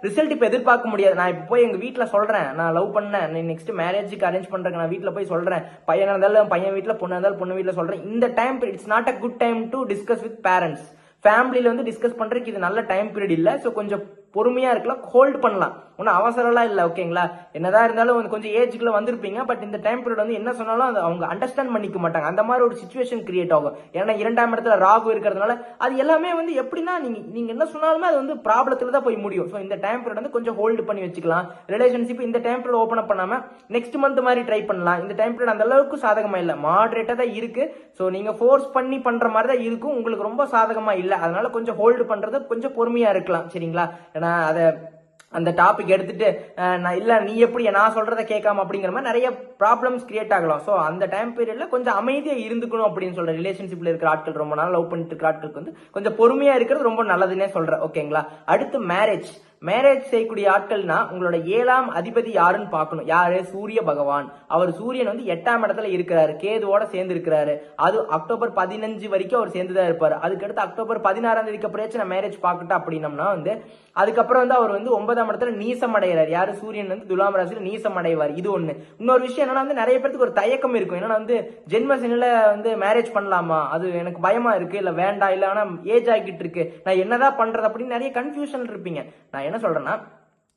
ரிசல்ட் இப்ப எதிர்பார்க்க முடியாது. நான் இப்ப போய் எங்க வீட்டுல சொல்றேன் நான் லவ் பண்ணேன், நெக்ஸ்ட் மேரேஜுக்கு அரேஞ்ச் பண்றேன், நான் வீட்டுல போய் சொல்றேன், பையனா இருந்தாலும் பையன் வீட்டுல, பொண்ணு இருந்தாலும் பொண்ணு வீட்டுல சொல்றேன். இந்த time period it's not a good time to discuss with parents. ஃபேமிலியில வந்து டிஸ்கஸ் பண்றதுக்கு இது நல்ல டைம் பீரியட் இல்ல. சோ கொஞ்சம் பொறுமையா இருக்கலாம், ஹோல்ட் பண்ணலாம், ஒன்னும் அவசரம்லாம் இல்ல. ஓகேங்களா? என்னதான் இருந்தாலும் கொஞ்சம் ஏஜுக்குள்ள வந்திருப்பீங்க. பட் இந்த டைம் பீரியட் வந்து என்ன சொன்னாலும் அவங்க அண்டர்ஸ்டாண்ட் பண்ணிக்க மாட்டாங்க. அந்த மாதிரி ஒரு சிச்சுவேஷன் கிரியேட் ஆகும். ஏன்னா 2ஆம் இடத்துல ராகு இருக்கிறதுனால அது எல்லாமே வந்து எப்படின்னா நீங்க என்ன சொன்னாலுமே அது வந்து ப்ராப்ளத்துல தான் போய் முடியும். சோ இந்த டைம் பீரியட் வந்து கொஞ்சம் ஹோல்ட் பண்ணி வச்சுக்கலாம். ரிலேஷன்ஷிப் இந்த டைம் பீரியட் ஓபன் அப் பண்ணாம நெக்ஸ்ட் மந்த் மாதிரி ட்ரை பண்ணலாம். இந்த டைம் பீரியட் அந்த அளவுக்கு சாதகமா இல்ல, மாடரேட்டா தான் இருக்கு. சோ நீங்க ஃபோர்ஸ் பண்ணி பண்ற மாதிரி தான் இருக்கும், உங்களுக்கு ரொம்ப சாதகமா இல்ல. அதனால கொஞ்சம் ஹோல்டு பண்றது, கொஞ்சம் பொறுமையா இருக்கலாம். சரிங்களா? ஏன்னா அந்த டாபிக் எடுத்துட்டு நான் இல்ல நீ எப்படி நான் சொல்றதை கேட்காம அப்படிங்கிற மாதிரி நிறைய ப்ராப்ளம்ஸ் கிரியேட் ஆகலாம். சோ அந்த டைம் பீரியட்ல கொஞ்சம் அமைதியா இருந்துக்கணும் அப்படின்னு சொல்ற. ரிலேஷன்ஷிப்ல இருக்கிற ஆட்கள், ரொம்ப நாள் லவ் பண்ணிட்டு இருக்கிற ஆட்களுக்கு வந்து கொஞ்சம் பொறுமையா இருக்கிறது ரொம்ப நல்லதுன்னே சொல்றேன். ஓகேங்களா? அடுத்து மேரேஜ் செய்யக்கூடிய ஆட்கள்னா உங்களோட 7ஆம் அதிபதி யாருன்னு பார்க்கணும். யாரு? சூரிய பகவான். அவர் சூரியன் வந்து 8ஆம் இடத்துல இருக்கிறாரு, கேதுவோட சேர்ந்து இருக்கிறாரு. அது அக்டோபர் 15 வரைக்கும் அவர் சேர்ந்துதான் இருப்பாரு. அதுக்கடுத்து அக்டோபர் 16ஆம் தேதிக்கு அப்புறம் நான் மேரேஜ் பார்க்கட்டா அப்படின்னம்னா வந்து அதுக்கப்புறம் வந்து அவர் வந்து 9ஆம் இடத்துல நீசம் அடைகிறார். யாரு? சூரியன் வந்து துலாம் ராசியில நீசம் அடைவார். இது ஒண்ணு. இன்னொரு விஷயம் என்னன்னா வந்து நிறைய பேருக்கு ஒரு தயக்கம் இருக்கும். என்னன்னா வந்து ஜென்ம சனியில வந்து மேரேஜ் பண்ணலாமா, அது எனக்கு பயமா இருக்கு, இல்ல வேண்டாம், இல்ல ஆனா ஏஜ் ஆகிட்டு இருக்கு, நான் என்னதான் பண்றது அப்படின்னு நிறைய கன்ஃபியூஷன் இருப்பீங்க. நான் என்ன சொல்றேன்னா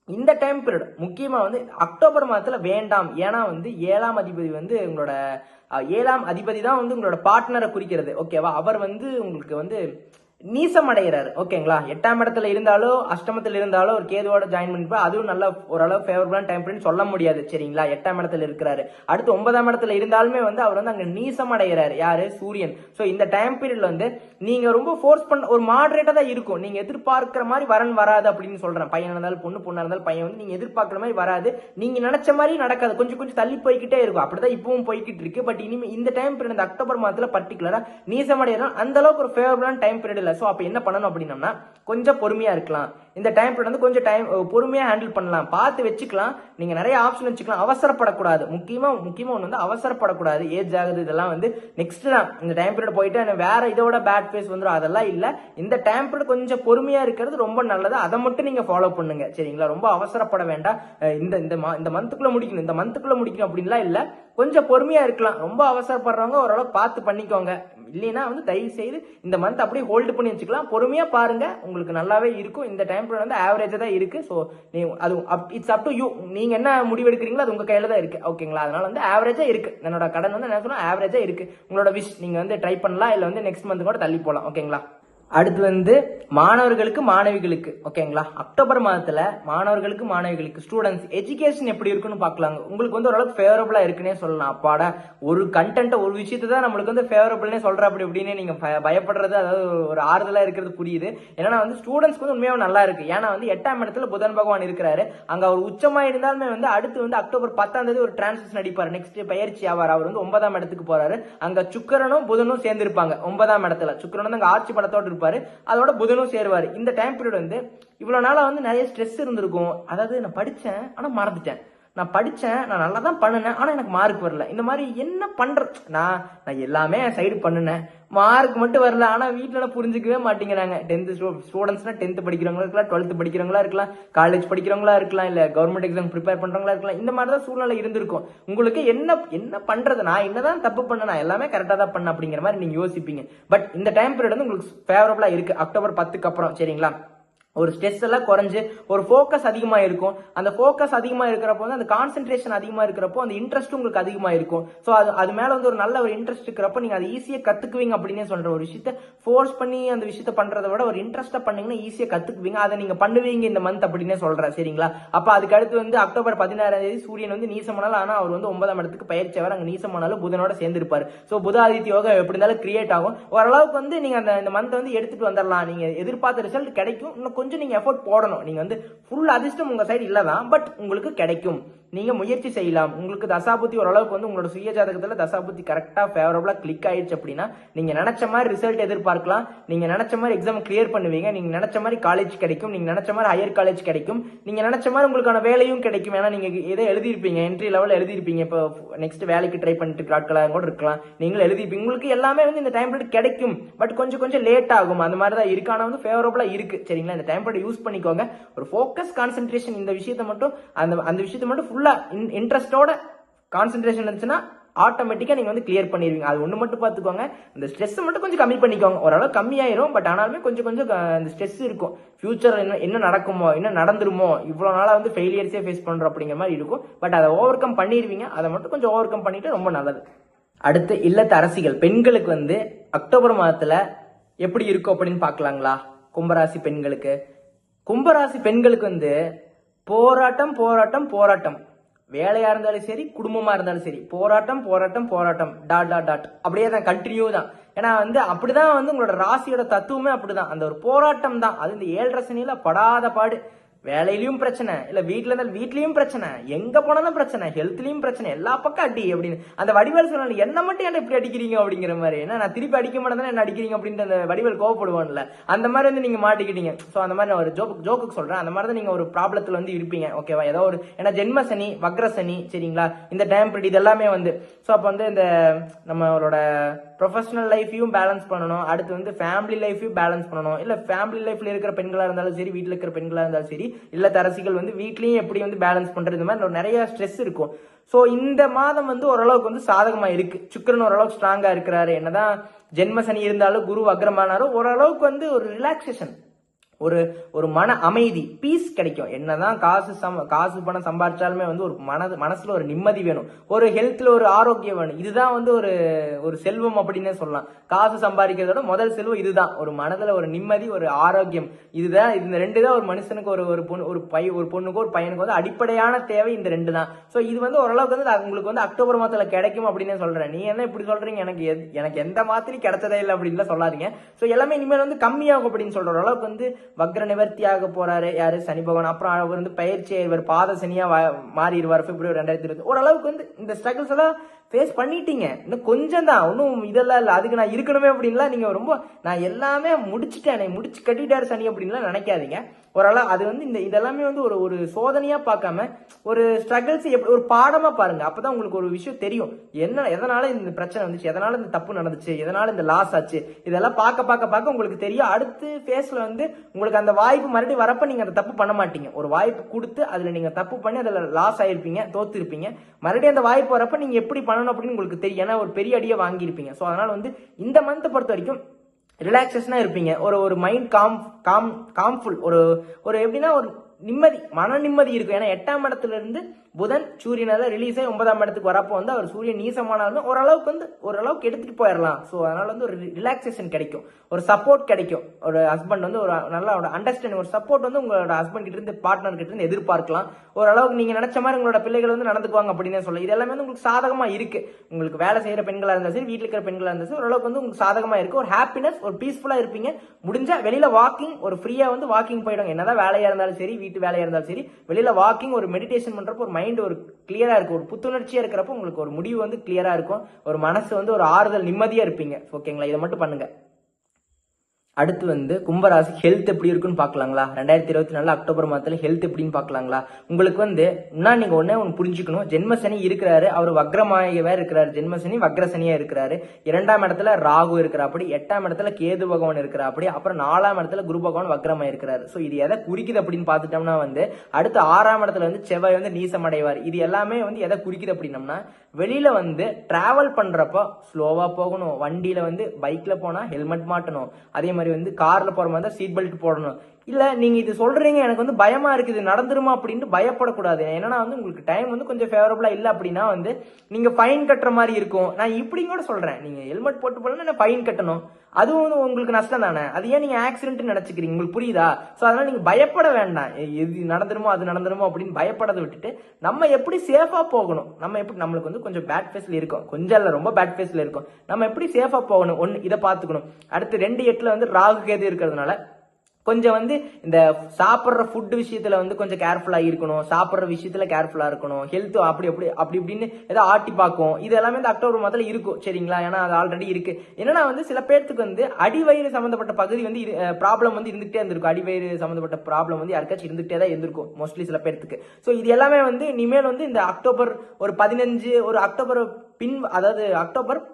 இந்த டைம் பீரியட் முக்கியமா வந்து அக்டோபர் மாதத்துல வேண்டாம். ஏன்னா வந்து 7ஆம் அதிபதி வந்து உங்களோட 7ஆம் அதிபதி தான் வந்து உங்களோட பார்ட்னரை குறிக்கிறது. ஓகேவா? அவர் வந்து உங்களுக்கு வந்து நீசம் அடைகிறாரு. ஓகேங்களா, 8ஆம் இடத்துல இருந்தாலோ அஷ்டமத்துல இருந்தாலோ ஒரு கேதுவோட ஜாயின் பண்ணிப்பா, அதுவும் நல்ல ஓரளவு ஃபேவரபிளான டைம் பீரியட் சொல்ல முடியாது. சரிங்களா, 8ஆம் இடத்துல இருக்கிறாரு. அடுத்து 9ஆம் இடத்துல இருந்தாலுமே வந்து அவர் வந்து அங்க நீசம் அடைகிறாரு. யாரு? சூரியன். சோ இந்த டைம் பீரியட்ல வந்து நீங்க ரொம்ப ஃபோர்ஸ் பண்ண ஒரு மாடரேட்டா தான் இருக்கும். நீங்க எதிர்பார்க்கிற மாதிரி வரன் வராது அப்படின்னு சொல்றேன். பையன் இருந்தாலும் பொண்ணு, பொண்ணா இருந்தாலும் பையன் வந்து நீங்க எதிர்பார்க்கிற மாதிரி வராது. நீங்க நினைச்ச மாதிரி நடக்காது. கொஞ்சம் கொஞ்சம் தள்ளி போய்கிட்டே இருக்கும். அப்படிதான் இப்பவும் போய்கிட்டு இருக்கு. பட் இனிமே இந்த டைம் பீரியட், இந்த அக்டோபர் மாதத்துல பர்டிகுலரா நீசம் அடையணும் அந்த அளவுக்கு ஒரு ஃபேவரபிளான டைம் பீரியட் இல்ல. சோ அப்ப என்ன பண்ணணும் அப்படின்னா கொஞ்சம் பொறுமையா இருக்கலாம். இந்த டைம் பீரியட் வந்து கொஞ்சம் டைம் பொறுமையா ஹேண்டில் பண்ணலாம், பார்த்து வச்சுக்கலாம். நீங்க நிறைய ஆப்ஷன் வச்சுக்கலாம். அவசரப்படக்கூடாது. முக்கியமா ஒன்று வந்து அவசரப்படக்கூடாது. ஏஜ் ஆகுது இதெல்லாம் வந்து நெக்ஸ்ட் தான். இந்த டைம் பீரியட் போயிட்டு வேற இதோட பேட் ஃபேஸ் வந்துடும், அதெல்லாம் இல்ல. இந்த டைம் பீரியட் கொஞ்சம் பொறுமையா இருக்கிறது ரொம்ப நல்லது. அதை மட்டும் நீங்க ஃபாலோ பண்ணுங்க. சரிங்களா, ரொம்ப அவசரப்பட வேண்டாம். இந்த மந்த்துக்குள்ள முடிக்கணும், இந்த மந்த்துக்குள்ள முடிக்கணும் அப்படின்லாம் இல்ல. கொஞ்சம் பொறுமையா இருக்கலாம். ரொம்ப அவசரப்படுறவங்க ஓரளவு பார்த்து பண்ணிக்கோங்க. இல்லைன்னா வந்து தயவு செய்து இந்த மந்த் அப்படியே ஹோல்டு பண்ணி வச்சுக்கலாம். பொறுமையா பாருங்க, உங்களுக்கு நல்லாவே இருக்கும். இந்த டைம் பீரியட் வந்து ஆவரேஜா தான் இருக்கு. ஸோ அது இட்ஸ் அப் டு யூ. நீங்க என்ன முடிவு எடுக்கிறீங்களோ அது உங்க கையில தான் இருக்கு. ஓகேங்களா, அதனால வந்து ஆவரேஜா இருக்கு. என்னோட கடன் வந்து என்ன சொன்னா ஆவரேஜா இருக்கு. உங்களோட விஷ், நீங்க வந்து ட்ரை பண்ணலாம், இல்ல வந்து நெக்ஸ்ட் மந்த் கூட தள்ளி போலாம். ஓகேங்களா. அடுத்து வந்து மாணவர்களுக்கு மாணவிகளுக்கு, ஓகேங்களா, அக்டோபர் மாதத்துல மாணவர்களுக்கு மாணவிகளுக்கு ஸ்டூடெண்ட்ஸ் எஜுகேஷன் எப்படி இருக்குன்னு பாக்கலாங்க. உங்களுக்கு வந்து ஓரளவுக்கு ஃபேவரபிளா இருக்குன்னே சொல்லலாம். அப்பாடா, ஒரு கண்டென்ட் ஒரு விஷயத்தை தான் நம்மளுக்கு வந்து ஃபேவரபிள்னே சொல்ற அப்படி அப்படின்னு நீங்க பயப்படுறது, அதாவது ஒரு ஆறுதலா இருக்கிறது புரியுது. ஏன்னா வந்து ஸ்டூடெண்ட்ஸ்க்கு வந்து உண்மையாக நல்லா இருக்கு. ஏன்னா வந்து 8ஆம் இடத்துல புதன் பகவான் இருக்கிறாரு. அங்க அவர் உச்சமா இருந்தாலுமே வந்து அடுத்து வந்து அக்டோபர் 10ஆம் தேதி ஒரு டிரான்சிஷன் அடிப்பார். நெக்ஸ்ட் பயிற்சி ஆவார். அவர் வந்து 9ஆம் இடத்துக்கு போறாரு. அங்க சுக்கிரனும் புதனும் சேர்ந்து இருப்பாங்க. 9ஆம் இடத்துல சுக்கிரனும் அங்க ஆட்சி படத்தோடு இருப்பாரு. அதோட புதனும் சேருவாரு. இந்த டைம் பீரியட் வந்து இவ்வளவு நாளா வந்து நிறைய ஸ்ட்ரெஸ் இருந்திருக்கும். அதாவது நான் படிச்சேன் ஆனா மறந்துட்டேன், நான் படிச்சேன் நான் நல்லா தான் பண்ணினேன் ஆனா எனக்கு மார்க் வரல. இந்த மாதிரி என்ன பண்றது, நான் எல்லாமே சைடு பண்ணினேன், மார்க் மட்டும் வரல. ஆனா வீட்டுல புரிஞ்சுக்கவே மாட்டேங்கிறாங்க. 10th ஸ்டூடெண்ட்ஸ்னா 10th படிக்கிறவங்களா இருக்கலாம், 12th படிக்கிறவங்களா இருக்கலாம், காலேஜ் படிக்கிறவங்களா இருக்கலாம், இல்ல கவர்மெண்ட் எக்ஸாம் ப்ரிப்பேர் பண்றவங்களா இருக்கலாம். இந்த மாதிரி தான் சூழ்நிலை இருந்திருக்கும். உங்களுக்கு என்ன பண்றது, நான் என்னதான் தப்பு பண்ண, நான் எல்லாமே கரெக்டா தான் பண்ண அப்படிங்கிற மாதிரி நீங்க யோசிப்பீங்க. பட் இந்த டைம் பீரியட் வந்து உங்களுக்கு ஃபேவரபிளா இருக்கு அக்டோபர் 10க்கு அப்புறம். சரிங்களா, ஒரு ஸ்ட்ரெஸ் எல்லாம் குறைஞ்சு ஒரு ஃபோக்கஸ் அதிகமா இருக்கும். அந்த ஃபோக்கஸ் அதிகமா இருக்கிறப்போ வந்து அந்த கான்சென்ட்ரேஷன் அதிகமா இருக்கிறப்போ அந்த இன்ட்ரெஸ்ட் உங்களுக்கு அதிகமா இருக்கும். ஸோ அது மேல வந்து ஒரு நல்ல ஒரு இன்ட்ரெஸ்ட் இருக்கிறப்ப நீங்க அதை ஈஸியா கத்துக்குவீங்க அப்படின்னே சொல்ற. ஒரு விஷயத்த ஃபோர்ஸ் பண்ணி அந்த விஷயத்த பண்றதை விட ஒரு இன்ட்ரெஸ்டா பண்ணீங்கன்னா ஈஸியா கத்துக்குவீங்க. அதை நீங்க பண்ணுவீங்க இந்த மந்த் அப்படின்னே சொல்றேன். சரிங்களா, அப்ப அதுக்கு அடுத்து வந்து அக்டோபர் 16ஆம் தேதி சூரியன் வந்து நீசமானாலும், ஆனா அவர் வந்து 9ஆம் இடத்துக்கு பயிற்சி ஆவார். அங்க நீசமானாலும் புதனோட சேர்ந்து இருப்பாரு. ஸோ புதாதித்ய யோகம் எப்படி இருந்தாலும் கிரியேட் ஆகும். ஓரளவுக்கு வந்து நீங்க அந்த மந்த் வந்து எடுத்துட்டு வந்துடலாம். நீங்க எதிர்பார்த்த ரிசல்ட் கிடைக்கும். இன்னும் கொஞ்சம் நீங்க எஃபோர்ட் போடணும். நீங்க வந்து ஃபுல் அதிர்ஷ்டம் உங்க சைடு இல்லதான், பட் உங்களுக்கு கிடைக்கும். நீங்க முயற்சி செய்யலாம். உங்களுக்கு தசாபுத்தி ஓரளவுக்கு வந்து உங்களோட சுய ஜாதகத்துல தசாபுத்தி கரெக்டா ஃபேவரபிளா கிளிக் ஆயிடுச்சு அப்படின்னா நீங்க நினைச்ச மாதிரி ரிசல்ட் எதிர்பார்க்கலாம். நீங்க நினைச்ச மாதிரி எக்ஸாம் கிளியர் பண்ணுவீங்க. நீங்க நினைச்ச மாதிரி காலேஜ் கிடைக்கும். நீங்க நினைச்ச மாதிரி ஹையர் காலேஜ் கிடைக்கும். நீங்க நினைச்ச மாதிரி உங்களுக்கான வேலையும் கிடைக்கும். ஏன்னா நீங்க எதை எழுதிருப்பீங்க, என்ட்ரி லெவல் எழுதிருப்பீங்க. இப்போ நெக்ஸ்ட் வேலைக்கு ட்ரை பண்ணிட்டு இருக்க ஆட்களாக கூட இருக்கலாம். நீங்களும் எழுதிருப்பீங்க. உங்களுக்கு எல்லாமே வந்து இந்த டைம் பீரியட் கிடைக்கும். பட் கொஞ்சம் லேட் ஆகும். அந்த மாதிரி தான் இருக்கு. ஆனா வந்து ஃபேவரபிளா இருக்கு. சரிங்களா, இந்த டைம் பீரியட் யூஸ் பண்ணிக்கோங்க. ஒரு ஃபோக்கஸ் கான்சென்ட்ரேஷன் இந்த விஷயத்தை மட்டும் அந்த விஷயத்தை மட்டும் ஃபுல்லா இன்ட்ரெஸ்டோட கான்சென்ட்ரேஷன் இருந்துச்சுன்னா ஆட்டோமேட்டிக்கா நீங்க வந்து கிளியர் பண்ணிடுவீங்க. அது ஒண்ணு மட்டும் பாத்துக்கோங்க. இந்த ஸ்ட்ரெஸ் மட்டும் கொஞ்சம் கம்மி பண்ணிக்கோங்க. ஓரளவு கம்மியாயிரும். பட் ஆனாலுமே கொஞ்சம் இந்த ஸ்ட்ரெஸ் இருக்கும். ஃபியூச்சர் என்ன நடக்குமோ, என்ன நடந்துருமோ, இவ்வளவு நாளா வந்து ஃபெயிலியர்ஸே ஃபேஸ் பண்றோம் அப்படிங்கிற மாதிரி இருக்கும். பட் அதை ஓவர் கம் பண்ணிடுவீங்க. அதை மட்டும் கொஞ்சம் ஓவர் கம் பண்ணிட்டு ரொம்ப நல்லது. அடுத்து இல்லத்து அரசிகள் பெண்களுக்கு வந்து அக்டோபர் மாதத்துல எப்படி இருக்கும் அப்படின்னு பாக்கலாங்களா. கும்பராசி பெண்களுக்கு வந்து போராட்டம் போராட்டம் போராட்டம். வேலையா இருந்தாலும் சரி, குடும்பமா இருந்தாலும் சரி, போராட்டம் போராட்டம் போராட்டம் டாட் அப்படியே தான் கண்டினியூ தான். ஏன்னா வந்து அப்படிதான் வந்து உங்களோட ராசியோட தத்துவமே அப்படிதான். அந்த ஒரு போராட்டம் தான். அது இந்த 7 ரசனியில படாத பாடு. வேலையிலயும் பிரச்சனை, இல்ல வீட்டுல இருந்தாலும் வீட்லயும் பிரச்சனை, எங்க போனாலும் பிரச்சனை, ஹெல்த்லயும் பிரச்சனை, எல்லா பக்கம் அடி அப்படின்னு. அந்த வடிவேல் சொன்னாலும் என்ன மட்டும் என்ன இப்படி அடிக்கிறீங்க அப்படிங்கிற மாதிரி. ஏன்னா நான் திருப்பி அடிக்க மாட்டேன் என்ன அடிக்கிறீங்க அப்படின்ட்டு அந்த வடிவேல் கோவப்படுவான்ல, அந்த மாதிரி வந்து நீங்க மாட்டிக்கிட்டீங்க. சோ அந்த மாதிரி நான் ஒரு ஜோக்குக்கு சொல்றேன். அந்த மாதிரி தான் நீங்க ஒரு ப்ராப்ளத்துல வந்து இருப்பீங்க. ஓகேவா, ஏதோ ஒரு ஏன்னா ஜென்ம சனி, வக்ர சனி, சரிங்களா, இந்த டைம் பீரியட் இதெல்லாமே வந்து சோ அப்ப வந்து இந்த நம்மளோட ப்ரொஃபஷனல் லைஃபையும் பேலன்ஸ் பண்ணணும். அடுத்து வந்து ஃபேமிலி லைஃபையும் பேலன்ஸ் பண்ணணும். இல்ல ஃபேமிலி லைஃப்ல இருக்கிற பெண்களா இருந்தாலும் சரி, வீட்டுல இருக்கிற பெண்களா இருந்தாலும் சரி, இல்ல தரசிகள் வந்து வீட்லயும் எப்படி வந்து பேலன்ஸ் பண்றது, இந்த மாதிரி நிறைய ஸ்ட்ரெஸ் இருக்கும். சோ இந்த மாதம் வந்து ஓரளவுக்கு வந்து சாதகமா இருக்கு. சுக்கிரன் ஓரளவுக்கு ஸ்ட்ராங்கா இருக்கிறாரு. என்னதான் ஜென்ம சனி இருந்தாலும், குரு வக்ரமானாலும் ஓரளவுக்கு வந்து ஒரு ரிலாக்ஸேஷன், ஒரு ஒரு மன அமைதி, பீஸ் கிடைக்கும். என்னதான் காசு பணம் சம்பாதிச்சாலுமே வந்து ஒரு மனசுல ஒரு நிம்மதி வேணும், ஒரு ஹெல்த்ல ஒரு ஆரோக்கியம் வேணும். இதுதான் வந்து ஒரு ஒரு செல்வம் அப்படின்னே சொல்லலாம். காசு சம்பாதிக்கிறதோட முதல் செல்வம் இதுதான், ஒரு மனதுல ஒரு நிம்மதி, ஒரு ஆரோக்கியம். இதுதான், இந்த ரெண்டு தான் ஒரு மனுஷனுக்கு ஒரு பொண்ணுக்கு ஒரு பையனுக்கு வந்து அடிப்படையான தேவை இந்த ரெண்டு தான். சோ இது வந்து ஓரளவுக்கு வந்து உங்களுக்கு வந்து அக்டோபர் மாதத்துல கிடைக்கும் அப்படின்னு சொல்றேன். நீ என்ன இப்படி சொல்றீங்க, எனக்கு எந்த மாத்திரையும் கிடைச்சதே இல்லை அப்படின்னு சொல்லாதீங்க. சோ எல்லாமே இனிமேல் வந்து கம்மியாகும் அப்படின்னு சொல்ற அளவுக்கு வந்து வக்ர நிவர்த்தியாக போறாரு யாரு, சனி பகவான். அப்புறம் அவர் வந்து பயிற்சி இவர் பாத சனியா மாறிடுவார் பிப்ரவரி 2020. ஓரளவுக்கு வந்து இந்த ஸ்ட்ரகிள்ஸ் எல்லாம் ஃபேஸ் பண்ணிட்டீங்க, இன்னும் கொஞ்சம் தான், ஒன்றும் இதெல்லாம் இல்லை அதுக்கு நான் இருக்கணுமே அப்படின்லாம் நீங்க ரொம்ப நான் எல்லாமே முடிச்சுட்டேன், முடிச்சு கட்டிட்டாரு சனி அப்படின்லாம் நினைக்காதீங்க. ஓரளவு அது வந்து இதெல்லாமே வந்து ஒரு சோதனையா பார்க்காம ஒரு ஸ்ட்ரகிள்ஸ் எப்படி ஒரு பாடமா பாருங்க. அப்பதான் உங்களுக்கு ஒரு விஷயம் தெரியும், என்ன எதனால இந்த பிரச்சனை வந்துச்சு, எதனால இந்த தப்பு நடந்துச்சு, எதனால இந்த லாஸ் ஆச்சு. இதெல்லாம் பார்க்க உங்களுக்கு தெரியும். அடுத்து ஃபேஸ்ல வந்து உங்களுக்கு அந்த வாய்ப்பு மறுபடியும் வரப்ப நீங்க அந்த தப்பு பண்ண மாட்டீங்க. ஒரு வாய்ப்பு கொடுத்து அதுல நீங்க தப்பு பண்ணி அதுல லாஸ் ஆயிருப்பீங்க, தோத்து இருப்பீங்க. மறுபடியும் அந்த வாய்ப்பு வரப்ப நீங்க எப்படி பண்ணணும் அப்படின்னு உங்களுக்கு தெரியும், ஏன்னா ஒரு பெரிய அடியை வாங்கியிருப்பீங்க. ஸோ அதனால வந்து இந்த மந்த்தை பொறுத்த வரைக்கும் ரிலாக்ஸேஷனா இருப்பீங்க. ஒரு மைண்ட் காம்ஃபுல், ஒரு எப்படின்னா ஒரு நிம்மதி, மன நிம்மதி இருக்கும். ஏன்னா 8ஆம் இடத்துல இருந்து புதன் சூரியனால ரிலீஸ் ஆகி 9ஆம் இடத்துக்கு வரப்போ வந்து அவர் சூரியன் நீசமானாலும் ஓரளவுக்கு எடுத்துட்டு போயிடலாம். ஸோ அதனால வந்து ஒரு ரிலாக்ஸேஷன் கிடைக்கும், ஒரு சப்போர்ட் கிடைக்கும். ஒரு ஹஸ்பண்ட் வந்து ஒரு நல்ல அண்டர்ஸ்டாண்டிங், ஒரு சப்போர்ட் வந்து உங்களோட ஹஸ்பண்ட் கிட்ட இருந்து, பார்ட்னர் கிட்ட இருந்து எதிர்பார்க்கலாம். ஓரளவுக்கு நீங்க நினைச்ச மாதிரி உங்களோட பிள்ளைகள் வந்து நடந்துக்குவாங்க அப்படின்னு சொல்ல. இது எல்லாமே வந்து உங்களுக்கு சாதகமா இருக்கு. உங்களுக்கு வேலை செய்யற பெண்களா இருந்தாலும் சரி, வீட்டில் இருக்கிற பெண்களா இருந்தாலும் சரி, ஓரளவுக்கு வந்து உங்களுக்கு சாதகமா இருக்கு. ஒரு ஹாப்பினஸ், ஒரு பீஸ்ஃபுல்லா இருப்பீங்க. முடிஞ்சா வெளியில வாக்கிங், ஒரு ஃப்ரீயா வந்து வாக்கிங் போயிடுங்க. என்னதான் வேலையா இருந்தாலும் சரி, வீட்டு வேலையா இருந்தாலும் சரி, வெளியில வாக்கிங், ஒரு மெடிடேஷன் பண்றப்போ ஒரு மைண்ட் ஒரு கிளியரா இருக்கும், ஒரு புத்துணர்ச்சியா இருக்கிறப்போ உங்களுக்கு ஒரு முடிவு வந்து கிளியரா இருக்கும், ஒரு மனசு வந்து ஒரு ஆறுதல், நிம்மதியா இருப்பீங்க. ஓகேங்களா, இதை மட்டும் பண்ணுங்க. அடுத்து வந்து கும்பராசி ஹெல்த் எப்படி இருக்குன்னு பாக்கலாங்களா. 2024 அக்டோபர் மாதத்துல ஹெல்த் எப்படின்னு பாக்கலாங்களா. உங்களுக்கு வந்து நீங்க ஒண்ணு புரிஞ்சுக்கணும், ஜென்மசனி இருக்கிறாரு, அவர் வக்ரமாகவே இருக்கிறாரு. ஜென்மசனி வக்ரசனியா இருக்கிறாரு. 2ஆம் இடத்துல ராகு இருக்கிறாப்படி, 8ஆம் இடத்துல கேது பகவான் இருக்கிறாப்படி, அப்புறம் 4ஆம் இடத்துல குரு பகவான் வக்ரமா இருக்கிறாரு. சோ இது எதை குறிக்குது அப்படின்னு பாத்துட்டோம்னா வந்து அடுத்து 6ஆம் இடத்துல வந்து செவ்வாய் வந்து நீசம் அடைவார். இது எல்லாமே வந்து எதை குறிக்குது அப்படின்னம்னா, வெளியில வந்து டிராவல் பண்றப்போ ஸ்லோவா போகணும், வண்டியில வந்து பைக்ல போனா ஹெல்மெட் மாட்டணும், அதே மாதிரி வந்து கார்ல போற மாதிரி சீட் பெல்ட் போடணும். இல்ல நீங்க இது சொல்றீங்க எனக்கு வந்து பயமா இருக்குது நடந்துருமா அப்படின்னு பயப்படக்கூடாது. என்னன்னா வந்து உங்களுக்கு டைம் வந்து கொஞ்சம் ஃபேவரபிளா இல்ல அப்படின்னா வந்து நீங்க ஃபைன் கட்டுற மாதிரி இருக்கும். நான் இப்படி கூட சொல்றேன், நீங்க ஹெல்மெட் போட்டு போனா ஃபைன் கட்டணும், அதுவும் வந்து உங்களுக்கு நஷ்டம் தானே. அது ஏன் நீங்க ஆக்சிடென்ட் நினைச்சுக்கிறீங்க, உங்களுக்கு புரியுதா? சோ அதனால நீங்க பயப்பட வேண்டாம், எது நடந்துருமோ அது நடந்துருமோ அப்படின்னு பயப்படதை விட்டுட்டு நம்ம எப்படி சேஃபா போகணும், நம்ம எப்படி, நம்மளுக்கு வந்து கொஞ்சம் பேட் ஃபேஸ்ல இருக்கும், கொஞ்சம் இல்ல ரொம்ப பேட் ஃபேஸ்ல இருக்கும், நம்ம எப்படி சேஃபா போகணும், ஒன்னு இதை பாத்துக்கணும். அடுத்து 2/8 வந்து ராகு கேது இருக்கிறதுனால கொஞ்சம் வந்து இந்த சாப்பிட்ற ஃபுட் விஷயத்துல வந்து கொஞ்சம் கேர்ஃபுல்லா இருக்கணும், சாப்பிட்ற விஷயத்துல கேர்ஃபுல்லா இருக்கணும். ஹெல்த் அப்படி இப்படின்னு ஏதோ ஆட்டி பார்க்கும். இது எல்லாமே இந்த அக்டோபர் மாதத்துல இருக்கும், சரிங்களா? ஏன்னா அது ஆல்ரெடி இருக்கு. என்னன்னா வந்து சில பேர்த்துக்கு வந்து அடிவயிறு சம்பந்தப்பட்ட பகுதி வந்து ப்ராப்ளம் வந்து இருந்துகிட்டே இருந்திருக்கும். அடிவயிறு சம்பந்தப்பட்ட ப்ராப்ளம் வந்து யாருக்காச்சும் இருந்துகிட்டே தான் இருந்திருக்கும் மோஸ்ட்லி சில பேர்த்துக்கு. ஸோ இது எல்லாமே வந்து இனிமேல் வந்து இந்த அக்டோபர் ஒரு 15, ஒரு அக்டோபர் அதாவது அக்டோபர்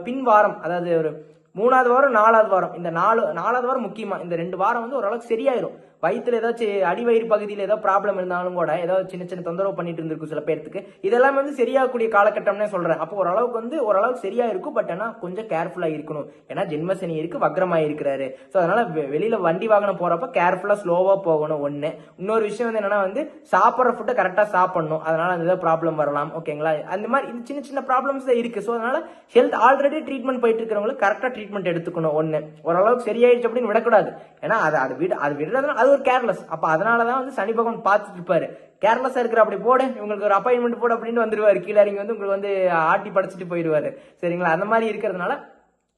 பின் வாரம், அதாவது ஒரு 3வது வாரம் 4வது வாரம், இந்த 4வது வாரம் முக்கியமா இந்த 2 வாரம் வந்து ஓரளவுக்கு சரியாயிரும். வயிற்றுல ஏதாச்சும் அடிவயிறு பகுதியில் ஏதாவது ப்ராப்ளம் இருந்தாலும் கூட, ஏதாவது சின்ன தொந்தரவு பண்ணிட்டு இருந்திருக்கும் சில பேருக்கு, இதெல்லாம் வந்து சரியாகக்கூடிய காலகட்டம்னே சொல்றேன். அப்போ ஓரளவுக்கு சரியா இருக்கும். பட் ஆனா கொஞ்சம் கேர்ஃபுல்லா இருக்கணும், ஏன்னா ஜென்மசனி இருக்கு, வக்ரமா இருக்கிறாரு. ஸோ அதனால வெளியில வண்டி வாகனம் போறப்ப கேர்ஃபுல்லா ஸ்லோவா போகணும். ஒண்ணு. இன்னொரு விஷயம் வந்து என்னன்னா வந்து சாப்பிட்ற ஃபுட்டை கரெக்டா சாப்பிடணும், அதனால அந்த ஏதாவது ப்ராப்ளம் வரலாம். ஓகேங்களா, அந்த மாதிரி சின்ன ப்ராப்ளம்ஸ் தான் இருக்கு. ஸோ அதனால ஹெல்த் ஆல்ரெடி ட்ரீட்மெண்ட் போயிட்டு இருக்கிறவங்களுக்கு கரெக்டா ட்ரீட்மெண்ட் எடுத்துக்கணும். ஒண்ணு, ஓரளவுக்கு சரியாயிடுச்சு அப்படின்னு விடக்கூடாது. ஏன்னா அது விடுறதுனால அது ஒரு கேர்லெஸ். அப்ப அதனாலதான் வந்து சனி பகவான் பார்த்துட்டு இருப்பாரு, கேர்லெஸ்ஸா இருக்கிற அப்படி போடு, இவங்களுக்கு ஒரு அப்பாயின்மெண்ட் போடு அப்படின்னு வந்துருவாரு. கீழே இறங்கி வந்து உங்களுக்கு வந்து ஆட்டி படைச்சிட்டு போயிடுவாரு, சரிங்களா? அந்த மாதிரி இருக்கிறதுனால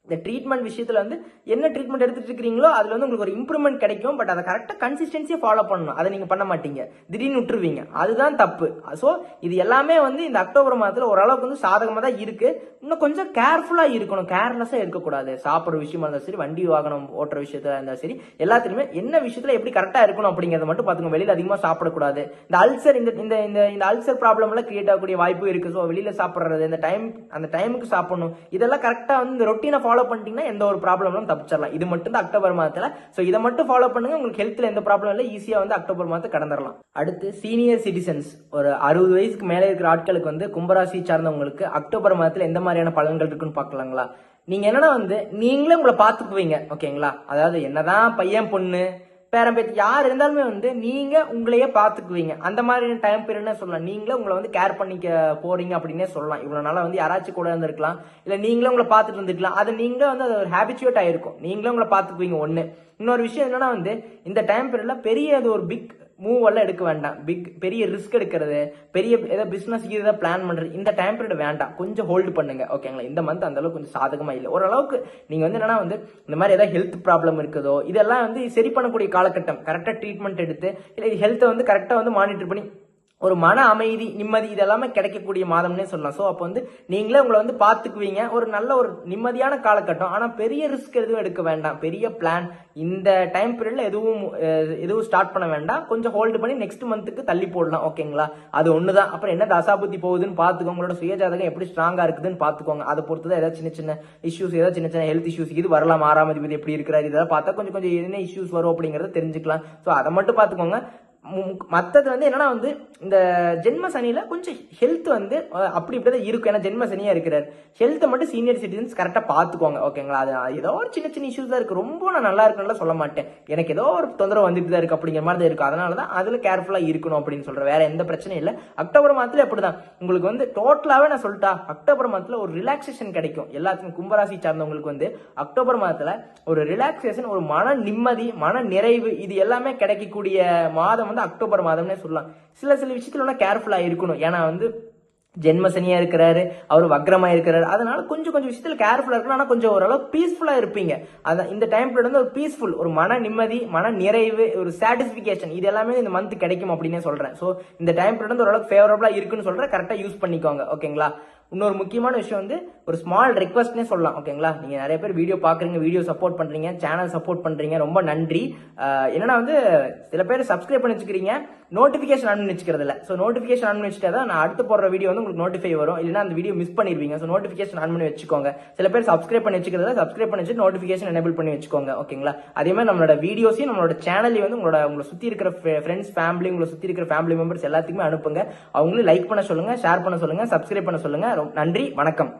இந்த ட்ரீட்மெண்ட் விஷயத்துல வந்து என்ன ட்ரீட்மெண்ட் எடுத்துட்டு இருக்கீங்களோ அதுல வந்து உங்களுக்கு ஒரு இம்ப்ரூவ்மெண்ட் கிடைக்கும். பட் அதை கரெக்டா கன்சிஸ்டன்சியா ஃபாலோ பண்ணணும். அதை நீங்க பண்ண மாட்டீங்க, திடீர்னு விட்டுருவீங்க, அதுதான் தப்பு. சோ இது எல்லாமே வந்து இந்த அக்டோபர் மாதத்துல ஓரளவுக்கு வந்து சாதகமா தான் இருக்கு. இன்னும் கொஞ்சம் கேர்ஃபுல்லா இருக்கணும், கேர்லெஸ்ஸா இருக்கக்கூடாது. சாப்பிட்ற விஷயமா இருந்தாலும் சரி, வண்டி வாகனம் ஓட்டுற விஷயத்துல இருந்தாலும் சரி, எல்லாத்துலயுமே என்ன விஷயத்துல எப்படி கரெக்டா இருக்கணும் அப்படிங்கறத மட்டும் பாத்துங்க. வெளியில அதிகமா சாப்பிடக்கூடாது. இந்த அல்சர், இந்த அல்சர் ப்ராப்ளம் எல்லாம் கிரியேட் ஆகக்கூடிய வாய்ப்பு இருக்கு. ஸோ வெளியில சாப்பிட்றது, அந்த டைமுக்கு சாப்பிடணும், இதெல்லாம் கரெக்டா வந்து இந்த ரொட்டீனை ஃபாலோ பண்ணிட்டீங்கன்னா எந்த ஒரு ப்ராப்ளமும் தப்பிச்சிடலாம். இது மட்டும் தான் அக்டோபர் மாதத்துல. சோ இதை மட்டும் ஃபாலோ பண்ணுங்க, உங்களுக்கு ஹெல்த்ல எந்த ப்ராப்ளம் இல்லை, ஈஸியா வந்து அக்டோபர் மாதத்தை கடந்துடலாம். அடுத்து சீனியர் சிட்டிசன்ஸ், ஒரு 60 வயசுக்கு மேலே இருக்கிற ஆட்களுக்கு வந்து கும்பராசி சார்ந்தவங்களுக்கு அக்டோபர் மாதத்துல எந்த மாதிரியான பலன்கள் இருக்குன்னு பாக்கலாங்களா. நீங்க என்னன்னா வந்து நீங்களே உங்களை பாத்துக்குவீங்க, ஓகேங்களா? அதாவது என்னதான் பையன் பொண்ணு பேரம்பேத்தி யார் இருந்தாலுமே வந்து நீங்க உங்களையே பாத்துக்குவீங்க. அந்த மாதிரி டைம் பீரியட்னு சொல்லலாம். நீங்களே உங்களை வந்து கேர் பண்ணிக்க போறீங்க அப்படின்னே சொல்லலாம். இவ்வளவு நாளா வந்து யாராச்சும் கூட இருந்திருக்கலாம், இல்ல நீங்களே உங்களை பார்த்துட்டு இருந்திருக்கலாம். அது நீங்களே வந்து அது ஒரு ஹேபிச்சுவேட் ஆயிருக்கும். நீங்களே உங்களை பாத்துக்குவீங்க. ஒண்ணு. இன்னொரு விஷயம் என்னன்னா வந்து இந்த டைம் பீரியட்ல பெரிய அது ஒரு பிக் மூவ் எல்லாம் எடுக்க வேண்டாம். பெரிய ரிஸ்க் எடுக்கிறது, பெரிய ஏதோ பிசினஸ் ஏதோ பிளான் பண்றது, இந்த டைம் பீரியட் வேண்டாம். கொஞ்சம் ஹோல்டு பண்ணுங்க. ஓகேங்களா? இந்த மந்த் அந்த அளவுக்கு கொஞ்சம் சாதகமா இல்லை. ஓரளவுக்கு நீங்க வந்து என்னன்னா வந்து இந்த மாதிரி ஏதாவது ஹெல்த் ப்ராப்ளம் இருக்குதோ இதெல்லாம் வந்து சரி பண்ணக்கூடிய காலகட்டம். கரெக்டா ட்ரீட்மெண்ட் எடுத்து இல்ல ஹெல்த்தை வந்து கரெக்டா வந்து மானிட்டர் பண்ணி ஒரு மன அமைதி, நிம்மதி இதெல்லாமே கிடைக்கக்கூடிய மாதம்னே சொல்லலாம். ஸோ அப்போ வந்து நீங்களே உங்களை வந்து பார்த்துக்குவீங்க. ஒரு நல்ல ஒரு நிம்மதியான காலகட்டம். ஆனால் பெரிய ரிஸ்க் எதுவும் எடுக்க வேண்டாம். பெரிய பிளான் இந்த டைம் பீரியட்ல எதுவும் ஸ்டார்ட் பண்ண வேண்டாம். கொஞ்சம் ஹோல்டு பண்ணி நெக்ஸ்ட் மந்த்துக்கு தள்ளி போடலாம். ஓகேங்களா? அது ஒண்ணுதான். அப்புறம் என்ன தசாபுத்தி போகுதுன்னு பார்த்துக்கோங்க. உங்களோட சுயஜாதகம் எப்படி ஸ்ட்ராங்கா இருக்குதுன்னு பார்த்துக்கோங்க. அதை பொறுத்து தான் ஏதாவது சின்ன சின்ன இஷ்யூஸ், ஏதாவது சின்ன சின்ன ஹெல்த் இஷ்யூஸ் இது வரலாம். 6ஆம் அதிபதி எப்படி இருக்கிறாரு இதெல்லாம் பார்த்தா கொஞ்சம் கொஞ்சம் என்ன இஷ்யூஸ் வரும் அப்படிங்கறத தெரிஞ்சுக்கலாம். ஸோ அதை மட்டும் பார்த்துக்கோங்க. மத்தது வந்து என்னன்னா வந்து இந்த ஜென்ம சனியில கொஞ்சம் ஹெல்த் வந்து அப்படி இப்படிதான் இருக்கும். ஏன்னா ஜென்ம சனியா இருக்கிறார். ஹெல்த்தை மட்டும் சீனியர் சிட்டிசன்ஸ் கரெக்டா பாத்துக்கோங்க. ஓகேங்களா? அது ஏதோ ஒரு சின்ன சின்ன இஷ்யூஸ் தான் இருக்கு. ரொம்ப நான் நல்லா இருக்குன்னு சொல்ல மாட்டேன். எனக்கு ஏதோ ஒரு தொந்தரவு வந்துட்டு தான் இருக்கு அப்படிங்கிற மாதிரி தான் இருக்கும். அதனாலதான் அதுல கேர்ஃபுல்லா இருக்கணும் அப்படின்னு சொல்றேன். வேற எந்த பிரச்சனையும் இல்லை. அக்டோபர் மாதத்துல அப்படிதான் உங்களுக்கு வந்து டோட்டலாவே நான் சொல்லிட்டா அக்டோபர் மாதத்துல ஒரு ரிலாக்ஸேஷன் கிடைக்கும். எல்லாத்துக்கும் கும்பராசி சார்ந்தவங்களுக்கு வந்து அக்டோபர் மாதத்துல ஒரு ரிலாக்ஸேஷன், ஒரு மன நிம்மதி, மன நிறைவு இது எல்லாமே கிடைக்கக்கூடிய மாதம் வந்து அக்டோபர் மாதம்னே சொல்லலாம். சில விஷயத்துல கேர்ஃபுல்லா இருக்கணும். ஏன்னா வந்து ஜென்மசனியா இருக்கிறாரு, அவர் வக்ரமா இருக்கிறாரு. அதனால கொஞ்சம் விஷயத்துல கேர்ஃபுல்லா இருக்கணும். ஆனா கொஞ்சம் ஓரளவு பீஸ்ஃபுல்லா இருப்பீங்க. அதான் இந்த டைம் பீரியட் வந்து ஒரு பீஸ்ஃபுல், ஒரு மன நிம்மதி, மன நிறைவு, ஒரு சாட்டிஸ்பிகேஷன் இது எல்லாமே இந்த மந்த் கிடைக்கும் அப்படின்னு சொல்றேன். சோ இந்த டைம் பீரியட் வந்து ஓரளவுக்கு ஃபேவரபிளா இருக்குன்னு சொல்றேன். கரெக்டா யூஸ் பண்ணிக்கோங்க. ஓகேங்களா? இன்னொரு முக்கியமான விஷயம் வந்து ஒரு ஸ்மால் ரெக்வஸ்ட்னே சொல்லலாம். ஓகேங்களா? நீங்க நிறைய பேர் வீடியோ பாக்குறீங்க, வீடியோ சப்போர்ட் பண்றீங்க, சேனல் சப்போர்ட் பண்றீங்க, ரொம்ப நன்றி. என்னன்னா வந்து சில பேர் சப்ஸ்கிரைப் பண்ணி வச்சுக்கிறீங்க, நோட்டிபிகேஷன் ஆன் பண்ணி வச்சுக்கிறது இல்ல. சோ நோட்டிபிகேஷன் ஆன் பண்ணி வச்சுட்டா தான் நான் அடுத்து போடுற வீடியோ வந்து உங்களுக்கு நோட்டிஃபை வரும். இல்லைன்னா அந்த வீடியோ மிஸ் பண்ணிருவீங்க. சோ நோட்டிபிகேஷன் ஆன் பண்ணி வச்சுக்கோங்க. சில பேர் சப்ஸ்கிரைப் பண்ணி வச்சுக்கிறத சப்ஸ்கிரைப் பண்ணி வச்சு நோட்டிபிகேஷன் எனேபிள் பண்ணி வச்சுக்கோங்க. ஓகேங்களா? அதே மாதிரி நம்மளோட வீடியோஸையும் நம்மளோட சேனலையும் வந்து உங்களை சுத்தி இருக்கிற ஃப்ரெண்ட்ஸ், ஃபேமிலி, உங்களை சுத்தி இருக்கிற ஃபேமிலி மெம்பர்ஸ் எல்லாத்துக்குமே அனுப்புங்க. அவங்களும் லைக் பண்ண சொல்லுங்க, ஷேர் பண்ண சொல்லுங்க, சப்ஸ்கிரைப் பண்ண சொல்லுங்க. நன்றி, வணக்கம்.